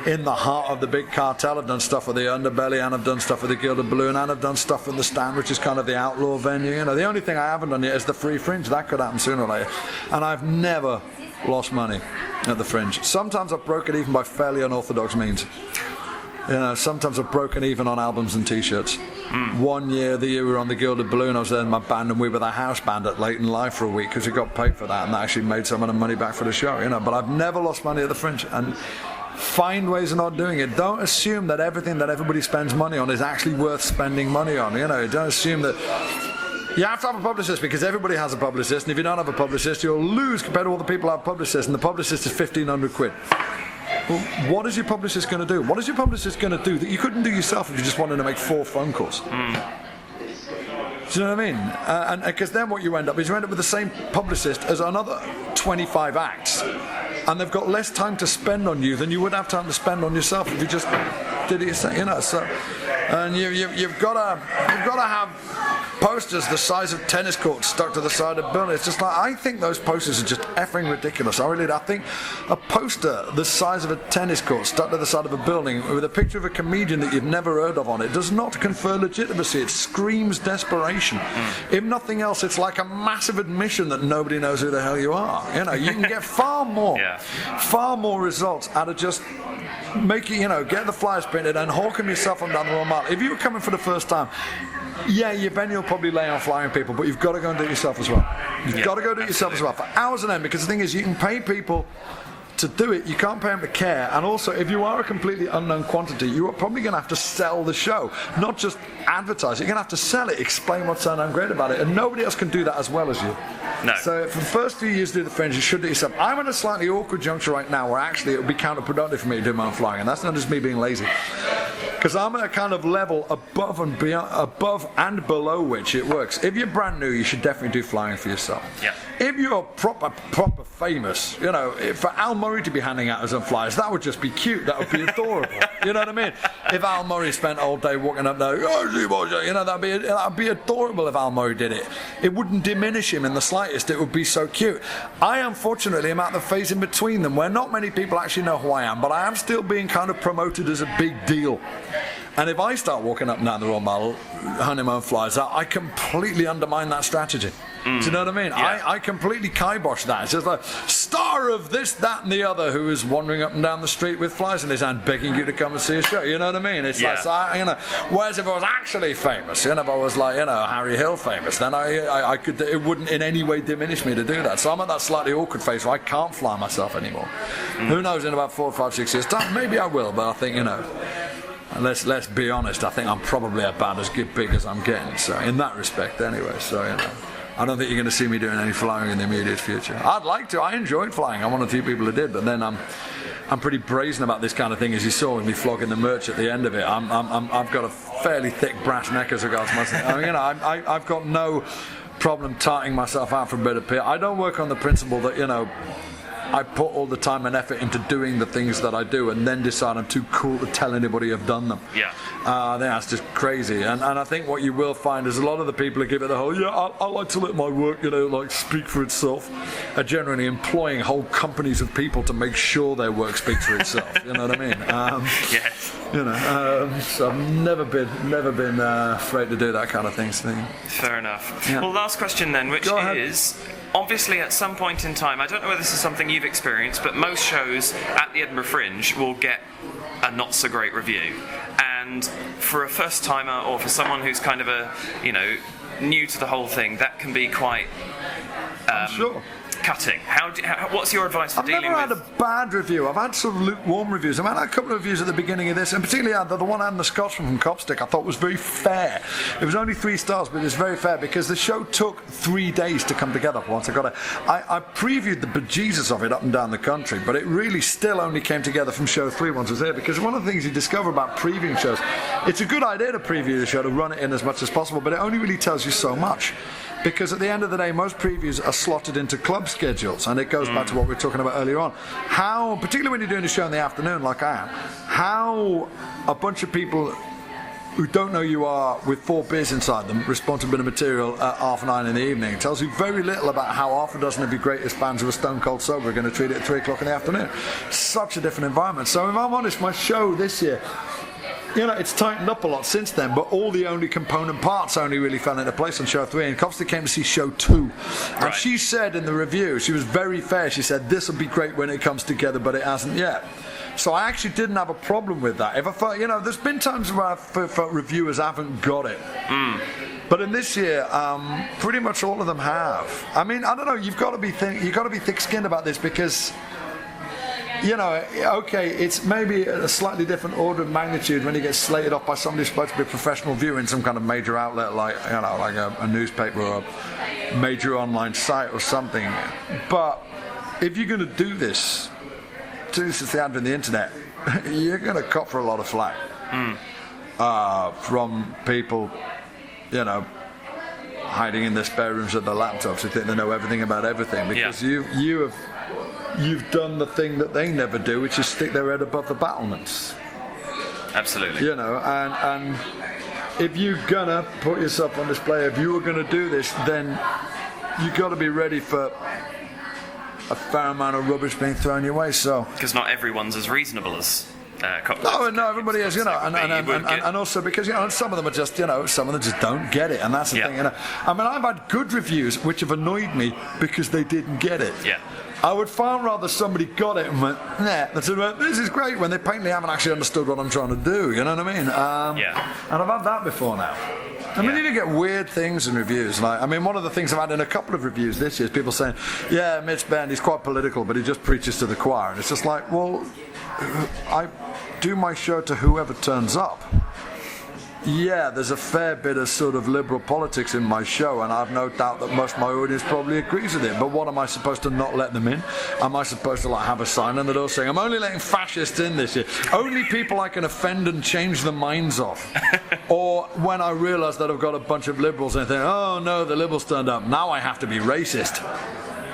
in the heart of the big cartel. I've done stuff with the Underbelly, and I've done stuff with the Gilded Balloon, and I've done stuff with the Stand, which is kind of the outlaw venue. The only thing I haven't done yet is the Free Fringe. That could happen sooner or later. And I've never lost money at the Fringe. Sometimes I've broken even by fairly unorthodox means. Sometimes I've broken even on albums and t-shirts. One year, the year we were on the Gilded Balloon, I was there in my band, and we were the house band at Late in Life for a week because we got paid for that, and that actually made some of the money back for the show. But I've never lost money at the Fringe, and find ways of not doing it. Don't assume that everything that everybody spends money on is actually worth spending money on. Don't assume that. You have to have a publicist because everybody has a publicist, and if you don't have a publicist, you'll lose compared to all the people who have publicists, and the publicist is 1,500 quid. Well, what is your publicist going to do? What is your publicist going to do that you couldn't do yourself if you just wanted to make 4 phone calls? Do you know what I mean? And because then what you end up with the same publicist as another 25 acts, and they've got less time to spend on you than you would have time to spend on yourself if you just did it yourself, you know. So, and you've got to have posters the size of tennis courts stuck to the side of buildings. It's just like, I think those posters are just effing ridiculous. I think a poster the size of a tennis court stuck to the side of a building with a picture of a comedian that you've never heard of on it does not confer legitimacy. It screams desperation. If nothing else, it's like a massive admission that nobody knows who the hell you are. You know, you can get far more results out of just making, get the flyers printed and hawk them yourself on down the Royal Mile. If you were coming for the first time, you'll probably lay on flying people, but you've got to go and do it yourself as well. You've got to go do it yourself as well for hours on end, because the thing is, you can pay people to do it, you can't pay them to care, and also if you are a completely unknown quantity, you are probably going to have to sell the show, not just advertise it. You're going to have to sell it, explain what's so great about it, and nobody else can do that as well as you. No. So for the first few years to do the Fringe, you should do it yourself. I'm at a slightly awkward juncture right now where actually it would be counterproductive for me to do my own flying, and that's not just me being lazy. Because I'm at a kind of level above and below which it works. If you're brand new, you should definitely do flying for yourself. Yeah. If you're proper famous, for Al Murray to be handing out his own flyers, that would just be cute. That would be adorable. You know what I mean? If Al Murray spent all day walking up there, that'd be adorable if Al Murray did it. It wouldn't diminish him in the slightest. It would be so cute. I unfortunately am at the phase in between them where not many people actually know who I am, but I am still being kind of promoted as a big deal. And if I start walking up and down the Royal Mile, handing my own flyers out, I completely undermine that strategy. Do you know what I mean? Yeah. I completely kibosh that. It's just like, star of this, that, and the other who is wandering up and down the street with flyers in his hand begging you to come and see a show. You know what I mean? It's like, whereas if I was actually famous, if I was like, Harry Hill famous, then I could, it wouldn't in any way diminish me to do that. So I'm at that slightly awkward phase where I can't fly myself anymore. Who knows, in about 4 or 5, 6 years' time, maybe I will, but I think, let's be honest, I think I'm probably about as big as I'm getting, so in that respect anyway, so I don't think you're going to see me doing any flying in the immediate future. I'd like to. I enjoyed flying. I'm one of the few people who did, but then I'm pretty brazen about this kind of thing, as you saw with me flogging the merch at the end of it. I've got a fairly thick brass neck as regards myself. I've got no problem tarting myself out for a bit of pit. I don't work on the principle that I put all the time and effort into doing the things that I do and then decide I'm too cool to tell anybody I've done them. Yeah. I think that's just crazy. And I think what you will find is a lot of the people who give it the whole, I like to let my work, speak for itself, are generally employing whole companies of people to make sure their work speaks for itself. You know what I mean? Yes. So I've never been afraid to do that kind of thing. Fair enough. Yeah. Well, last question then, which Go ahead. is, obviously at some point in time, I don't know whether this is something you've experienced, but most shows at the Edinburgh Fringe will get a not so great review. And for a first timer or for someone who's kind of new to the whole thing, that can be quite Sure. cutting. What's your advice for I've dealing never with? had a bad review. I've had sort of lukewarm reviews. I've had a couple of reviews at the beginning of this, and particularly the one I had, the Scotsman from Copstick, I thought was very fair. It was only 3 stars, but it was very fair because the show took 3 days to come together. Once I got it, I previewed the bejesus of it up and down the country, but it really still only came together from show 3 once it was there. Because one of the things you discover about previewing shows, it's a good idea to preview the show, to run it in as much as possible, but it only really tells you so much. Because at the end of the day, most previews are slotted into club schedules, and it goes back to what we were talking about earlier on. How, particularly when you're doing a show in the afternoon like I am, how a bunch of people who don't know you are, with 4 beers inside them, respond to a bit of material at 9:30 in the evening. It tells you very little about how half a dozen of your greatest fans who are stone cold sober are going to treat it at 3 o'clock in the afternoon. Such a different environment. So if I'm honest, my show this year, it's tightened up a lot since then, but all the only component parts only really fell into place on show 3, and Copstick came to see show 2. And she said in the review, she was very fair, she said, this will be great when it comes together, but it hasn't yet. So I actually didn't have a problem with that. If I felt, there's been times where I felt reviewers haven't got it. But in this year, pretty much all of them have. I mean, I don't know, you've got to be thick-skinned about this because... okay, it's maybe a slightly different order of magnitude when you get slated off by somebody who's supposed to be a professional viewer in some kind of major outlet like a newspaper or a major online site or something. But if you're going to do this is the advent of the internet, you're going to cop for a lot of flack from people, hiding in their spare rooms with their laptops who think they know everything about everything, because you've done the thing that they never do, which is stick their head above the battlements. Absolutely. You know, and if you're gonna put yourself on display, if you were gonna do this, then you got to be ready for a fair amount of rubbish being thrown your way. So because not everyone's as reasonable as. No, everybody is, you know, and also because, you know, some of them are just, you know, some of them just don't get it, and that's the thing, you know. I mean, I've had good reviews which have annoyed me because they didn't get it. Yeah. I would far rather somebody got it and went, nah, they said, well, this is great, when they plainly haven't actually understood what I'm trying to do, you know what I mean? And I've had that before now. I mean, you do get weird things in reviews. Like, I mean, one of the things I've had in a couple of reviews this year is people saying, yeah, Mitch Benn, he's quite political, but he just preaches to the choir. And it's just like, well, I do my show to whoever turns up. Yeah, there's a fair bit of sort of liberal politics in my show, and I've no doubt that most of my audience probably agrees with it. But what, am I supposed to not let them in? Am I supposed to like have a sign on the door saying, I'm only letting fascists in this year? Only people I can offend and change the minds of. Or when I realise that I've got a bunch of liberals and I think, oh no, the liberals turned up, now I have to be racist.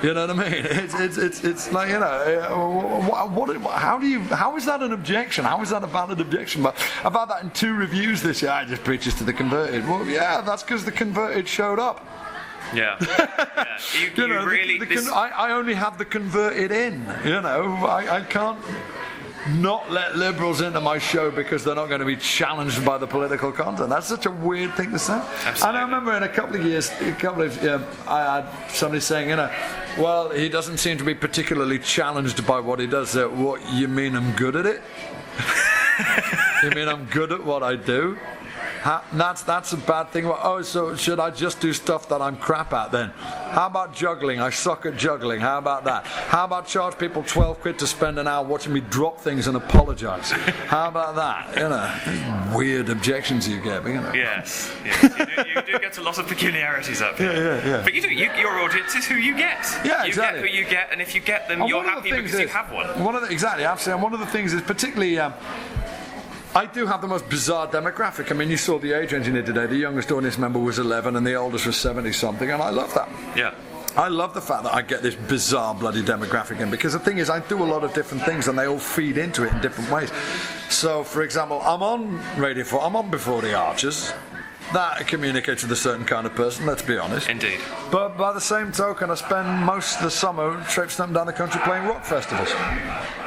You know what I mean? It's like, you know, how is that an objection? How is that a valid objection? But I've had that in 2 reviews this year. I just preaches to the converted. Well, yeah, that's because the converted showed up. Yeah. You know, really. I only have the converted in. You know, I can't not let liberals into my show because they're not going to be challenged by the political content. That's such a weird thing to say. Absolutely. And I remember in a couple of years, I had somebody saying, you know, well, he doesn't seem to be particularly challenged by what he does. What, you mean I'm good at it? You mean I'm good at what I do? That's a bad thing. Oh, so should I just do stuff that I'm crap at then? How about juggling? I suck at juggling. How about that? How about charge people 12 quid to spend an hour watching me drop things and apologise? How about that? You know, weird objections you get. But, you know. Yes. You do get a lot of peculiarities up here. Yeah. But your audience is who you get. Yeah, exactly. You get who you get, and if you get them, you're happy because you have one. Exactly, absolutely. And one of the things is particularly. I do have the most bizarre demographic. I mean, you saw the age engineer today. The youngest audience member was 11 and the oldest was 70-something, and I love that. Yeah. I love the fact that I get this bizarre bloody demographic in, because the thing is, I do a lot of different things and they all feed into it in different ways. So, for example, I'm on Radio 4, I'm on Before the Archers. That communicates with a certain kind of person, let's be honest. Indeed. But by the same token, I spend most of the summer traipsing up and down the country playing rock festivals.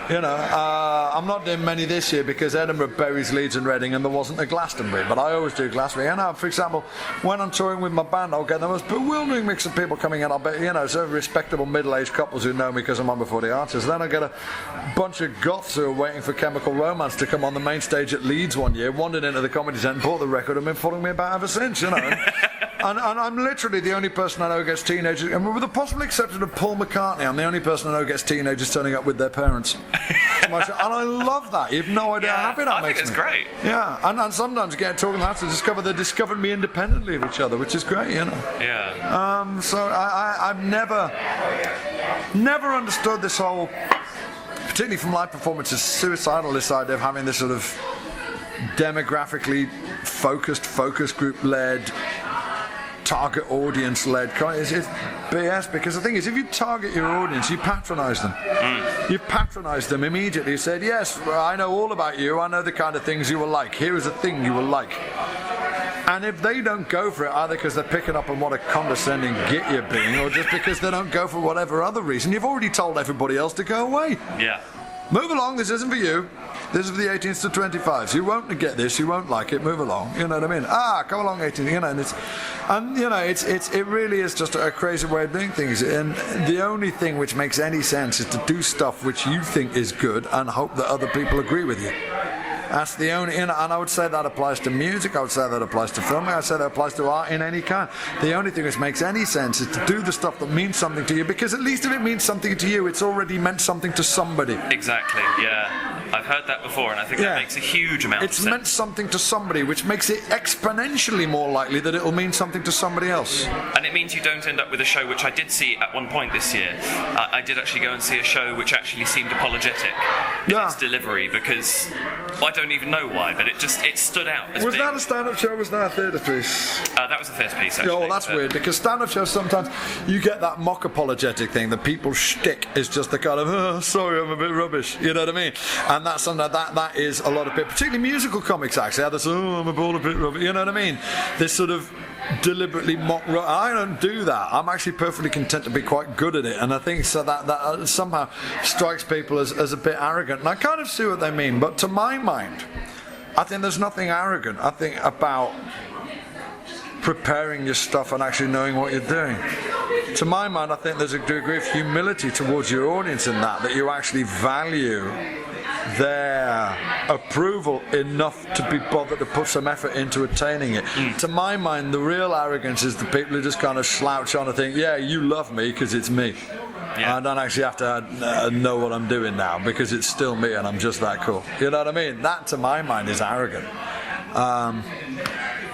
You know, I'm not doing many this year because Edinburgh buries Leeds and Reading and there wasn't a Glastonbury, but I always do Glastonbury. And for example, when I'm touring with my band, I'll get the most bewildering mix of people coming in. I'll bet, you know, so respectable middle-aged couples who know me because I'm on Before the Archers. Then I get a bunch of goths who are waiting for Chemical Romance to come on the main stage at Leeds one year, wandered into the Comedy Centre, bought the record and been following me about ever since, you know. And I'm literally the only person I know who gets teenagers, and with the possible exception of Paul McCartney, I'm the only person I know who gets teenagers turning up with their parents. And I love that. You have no idea how happy that makes me. I think it's great. Yeah, and sometimes get talking about to discover they discovered me independently of each other, which is great, you know. Yeah. So I've never understood this whole, particularly from live performances, suicidal, this idea of having this sort of demographically focused, focus group led, target audience led. It's BS, because the thing is, if you target your audience, you patronise them. You patronise them immediately. You said, yes, I know all about you, I know the kind of things you will like, here is a thing you will like. And if they don't go for it, either because they're picking up on what a condescending git you're being, or just because they don't go for whatever other reason, you've already told everybody else to go away. Yeah. Move along, this isn't for you. This is for the 18s to 25s. You won't get this, you won't like it, move along. You know what I mean? Come along, 18, you know, it really is just a crazy way of doing things. And the only thing which makes any sense is to do stuff which you think is good and hope that other people agree with you. That's the only, and I would say that applies to music, I would say that applies to filming, I would say that applies to art in any kind. The only thing which makes any sense is to do the stuff that means something to you, because at least if it means something to you, it's already meant something to somebody. Exactly, yeah. I've heard that before, and I think that makes a huge amount of sense. It's meant something to somebody, which makes it exponentially more likely that it will mean something to somebody else. And it means you don't end up with a show, which I did see at one point this year. I did actually go and see a show which actually seemed apologetic in its delivery, because I don't don't even know why, but it stood out as Was being... that a stand-up show? Was that a theatre piece? That was a theatre piece, actually. Oh, well, that's weird, because stand-up shows sometimes you get that mock apologetic thing. The people's shtick is just the kind of, oh, sorry, I'm a bit rubbish. You know what I mean? And that's something that is a lot of people, particularly musical comics, actually, have this, oh, I'm a bit rubbish. You know what I mean? This sort of deliberately mock. I don't do that. I'm actually perfectly content to be quite good at it, and I think so that somehow strikes people as a bit arrogant. And I kind of see what they mean, but to my mind, I think there's nothing arrogant. I think about preparing your stuff and actually knowing what you're doing. To my mind, I think there's a degree of humility towards your audience in that you actually value their approval enough to be bothered to put some effort into attaining it. To my mind, the real arrogance is the people who just kind of slouch on and think, yeah, you love me because it's me. Yeah. I don't actually have to know what I'm doing now because it's still me and I'm just that cool. You know what I mean? That, to my mind, is arrogant. I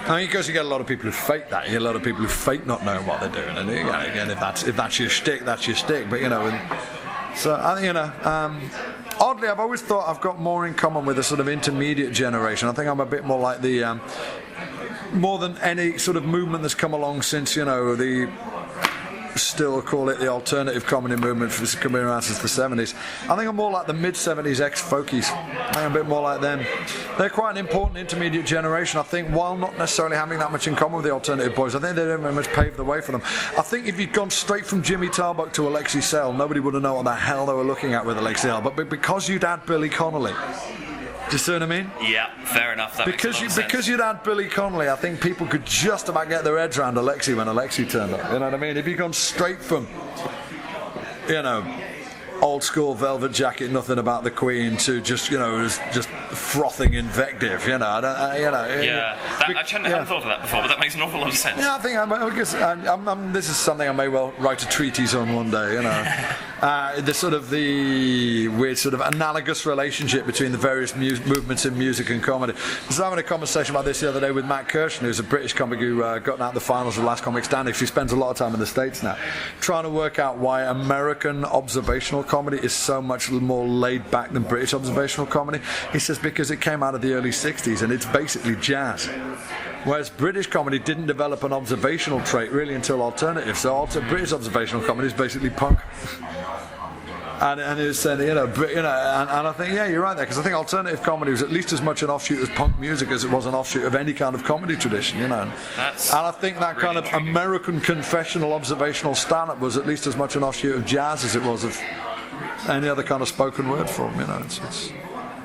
mean, because you get a lot of people who fake that. You get a lot of people who fake not knowing what they're doing. And again, if that's your shtick, that's your shtick. But so oddly, I've always thought I've got more in common with a sort of intermediate generation. I think I'm a bit more like the more than any sort of movement that's come along since the. Still call it the alternative comedy movement for coming around since the 70s. I think I'm more like the mid-70s ex-folkies. I think I'm a bit more like them. They're quite an important intermediate generation, I think, while not necessarily having that much in common with the alternative boys. I think they didn't very much pave the way for them. I think if you'd gone straight from Jimmy Tarbuck to Alexi Sale, nobody would have known what the hell they were looking at with Alexi Sale. But because you'd had Billy Connolly, do you see what I mean? Yeah, fair enough. That makes a lot of sense. Because you'd had Billy Connolly, I think people could just about get their heads around Alexi when Alexi turned up. You know what I mean? If you'd gone straight from, old school velvet jacket, nothing about the Queen, to just just frothing invective. I hadn't thought of that before, but that makes an awful lot of sense. Yeah, I think this is something I may well write a treatise on one day. The weird sort of analogous relationship between the various movements in music and comedy. I was having a conversation about this the other day with Matt Kirshen, who's a British comic who got out the finals of Last Comic Standing. He spends a lot of time in the States now, trying to work out why American observational comedy is so much more laid back than British observational comedy. He says because it came out of the early 60s and it's basically jazz. Whereas British comedy didn't develop an observational trait really until alternative. So British observational comedy is basically punk. And he was saying, and I think, yeah, you're right there, because I think alternative comedy was at least as much an offshoot of punk music as it was an offshoot of any kind of comedy tradition, And I think that really kind of intriguing. American confessional observational stand-up was at least as much an offshoot of jazz as it was of any other kind of spoken word form, It's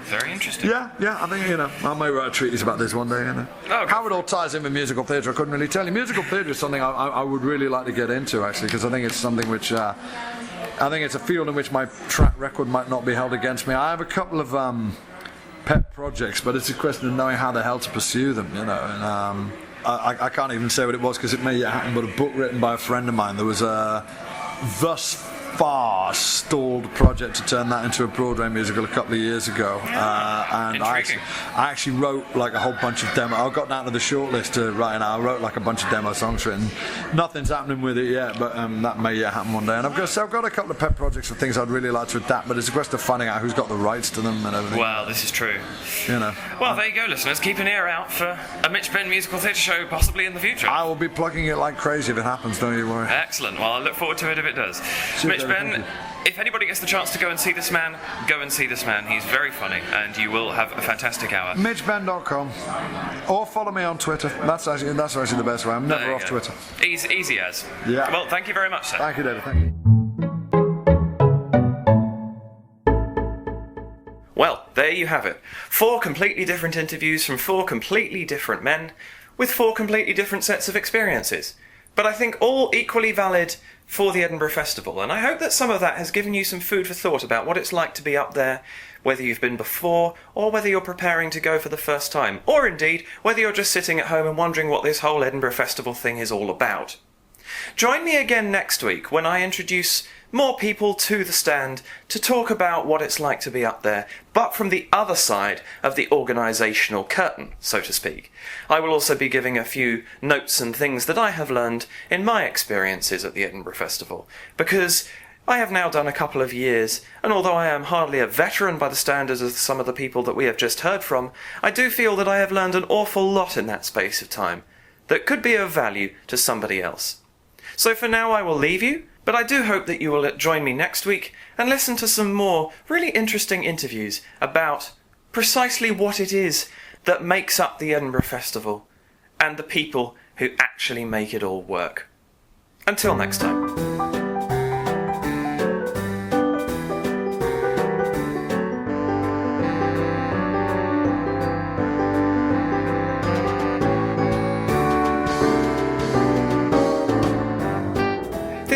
very interesting. Yeah, I think, I may write a treatise about this one day, Okay. How it all ties in with musical theatre, I couldn't really tell you. Musical theatre is something I would really like to get into, actually, because I think it's something which... I think it's a field in which my track record might not be held against me. I have a couple of pet projects, but it's a question of knowing how the hell to pursue them, And I can't even say what it was because it may yet happen, but a book written by a friend of mine. There was a thus far stalled project to turn that into a Broadway musical a couple of years ago, and I actually wrote like a whole bunch of demo. I got down to the shortlist to write, and I wrote like a bunch of demo songs for it. And nothing's happening with it yet, but that may yet happen one day. And I've got a couple of pet projects of things I'd really like to adapt, but it's a question of finding out who's got the rights to them and everything. Well, this is true. Well, there you go, listeners. Keep an ear out for a Mitch Benn musical theatre show possibly in the future. I will be plugging it like crazy if it happens. Don't you worry. Excellent. Well, I look forward to it if it does. Mitch Ben, if anybody gets the chance to go and see this man, go and see this man. He's very funny, and you will have a fantastic hour. MitchBenn.com, or follow me on Twitter. That's actually the best way. I'm never off Twitter. Easy as. Yeah. Well, thank you very much, sir. Thank you, David. Thank you. Well, there you have it. 4 completely different interviews from 4 completely different men with 4 completely different sets of experiences. But I think all equally valid for the Edinburgh Festival, and I hope that some of that has given you some food for thought about what it's like to be up there, whether you've been before, or whether you're preparing to go for the first time, or indeed, whether you're just sitting at home and wondering what this whole Edinburgh Festival thing is all about. Join me again next week when I introduce more people to the stand to talk about what it's like to be up there, but from the other side of the organisational curtain, so to speak. I will also be giving a few notes and things that I have learned in my experiences at the Edinburgh Festival, because I have now done a couple of years, and although I am hardly a veteran by the standards of some of the people that we have just heard from, I do feel that I have learned an awful lot in that space of time that could be of value to somebody else. So for now I will leave you, but I do hope that you will join me next week and listen to some more really interesting interviews about precisely what it is that makes up the Edinburgh Festival and the people who actually make it all work. Until next time.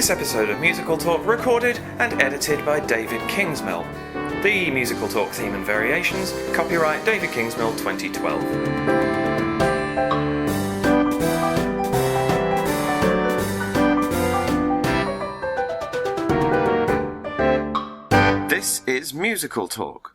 This episode of Musical Talk recorded and edited by David Kingsmill. The Musical Talk theme and variations, copyright David Kingsmill 2012. This is Musical Talk.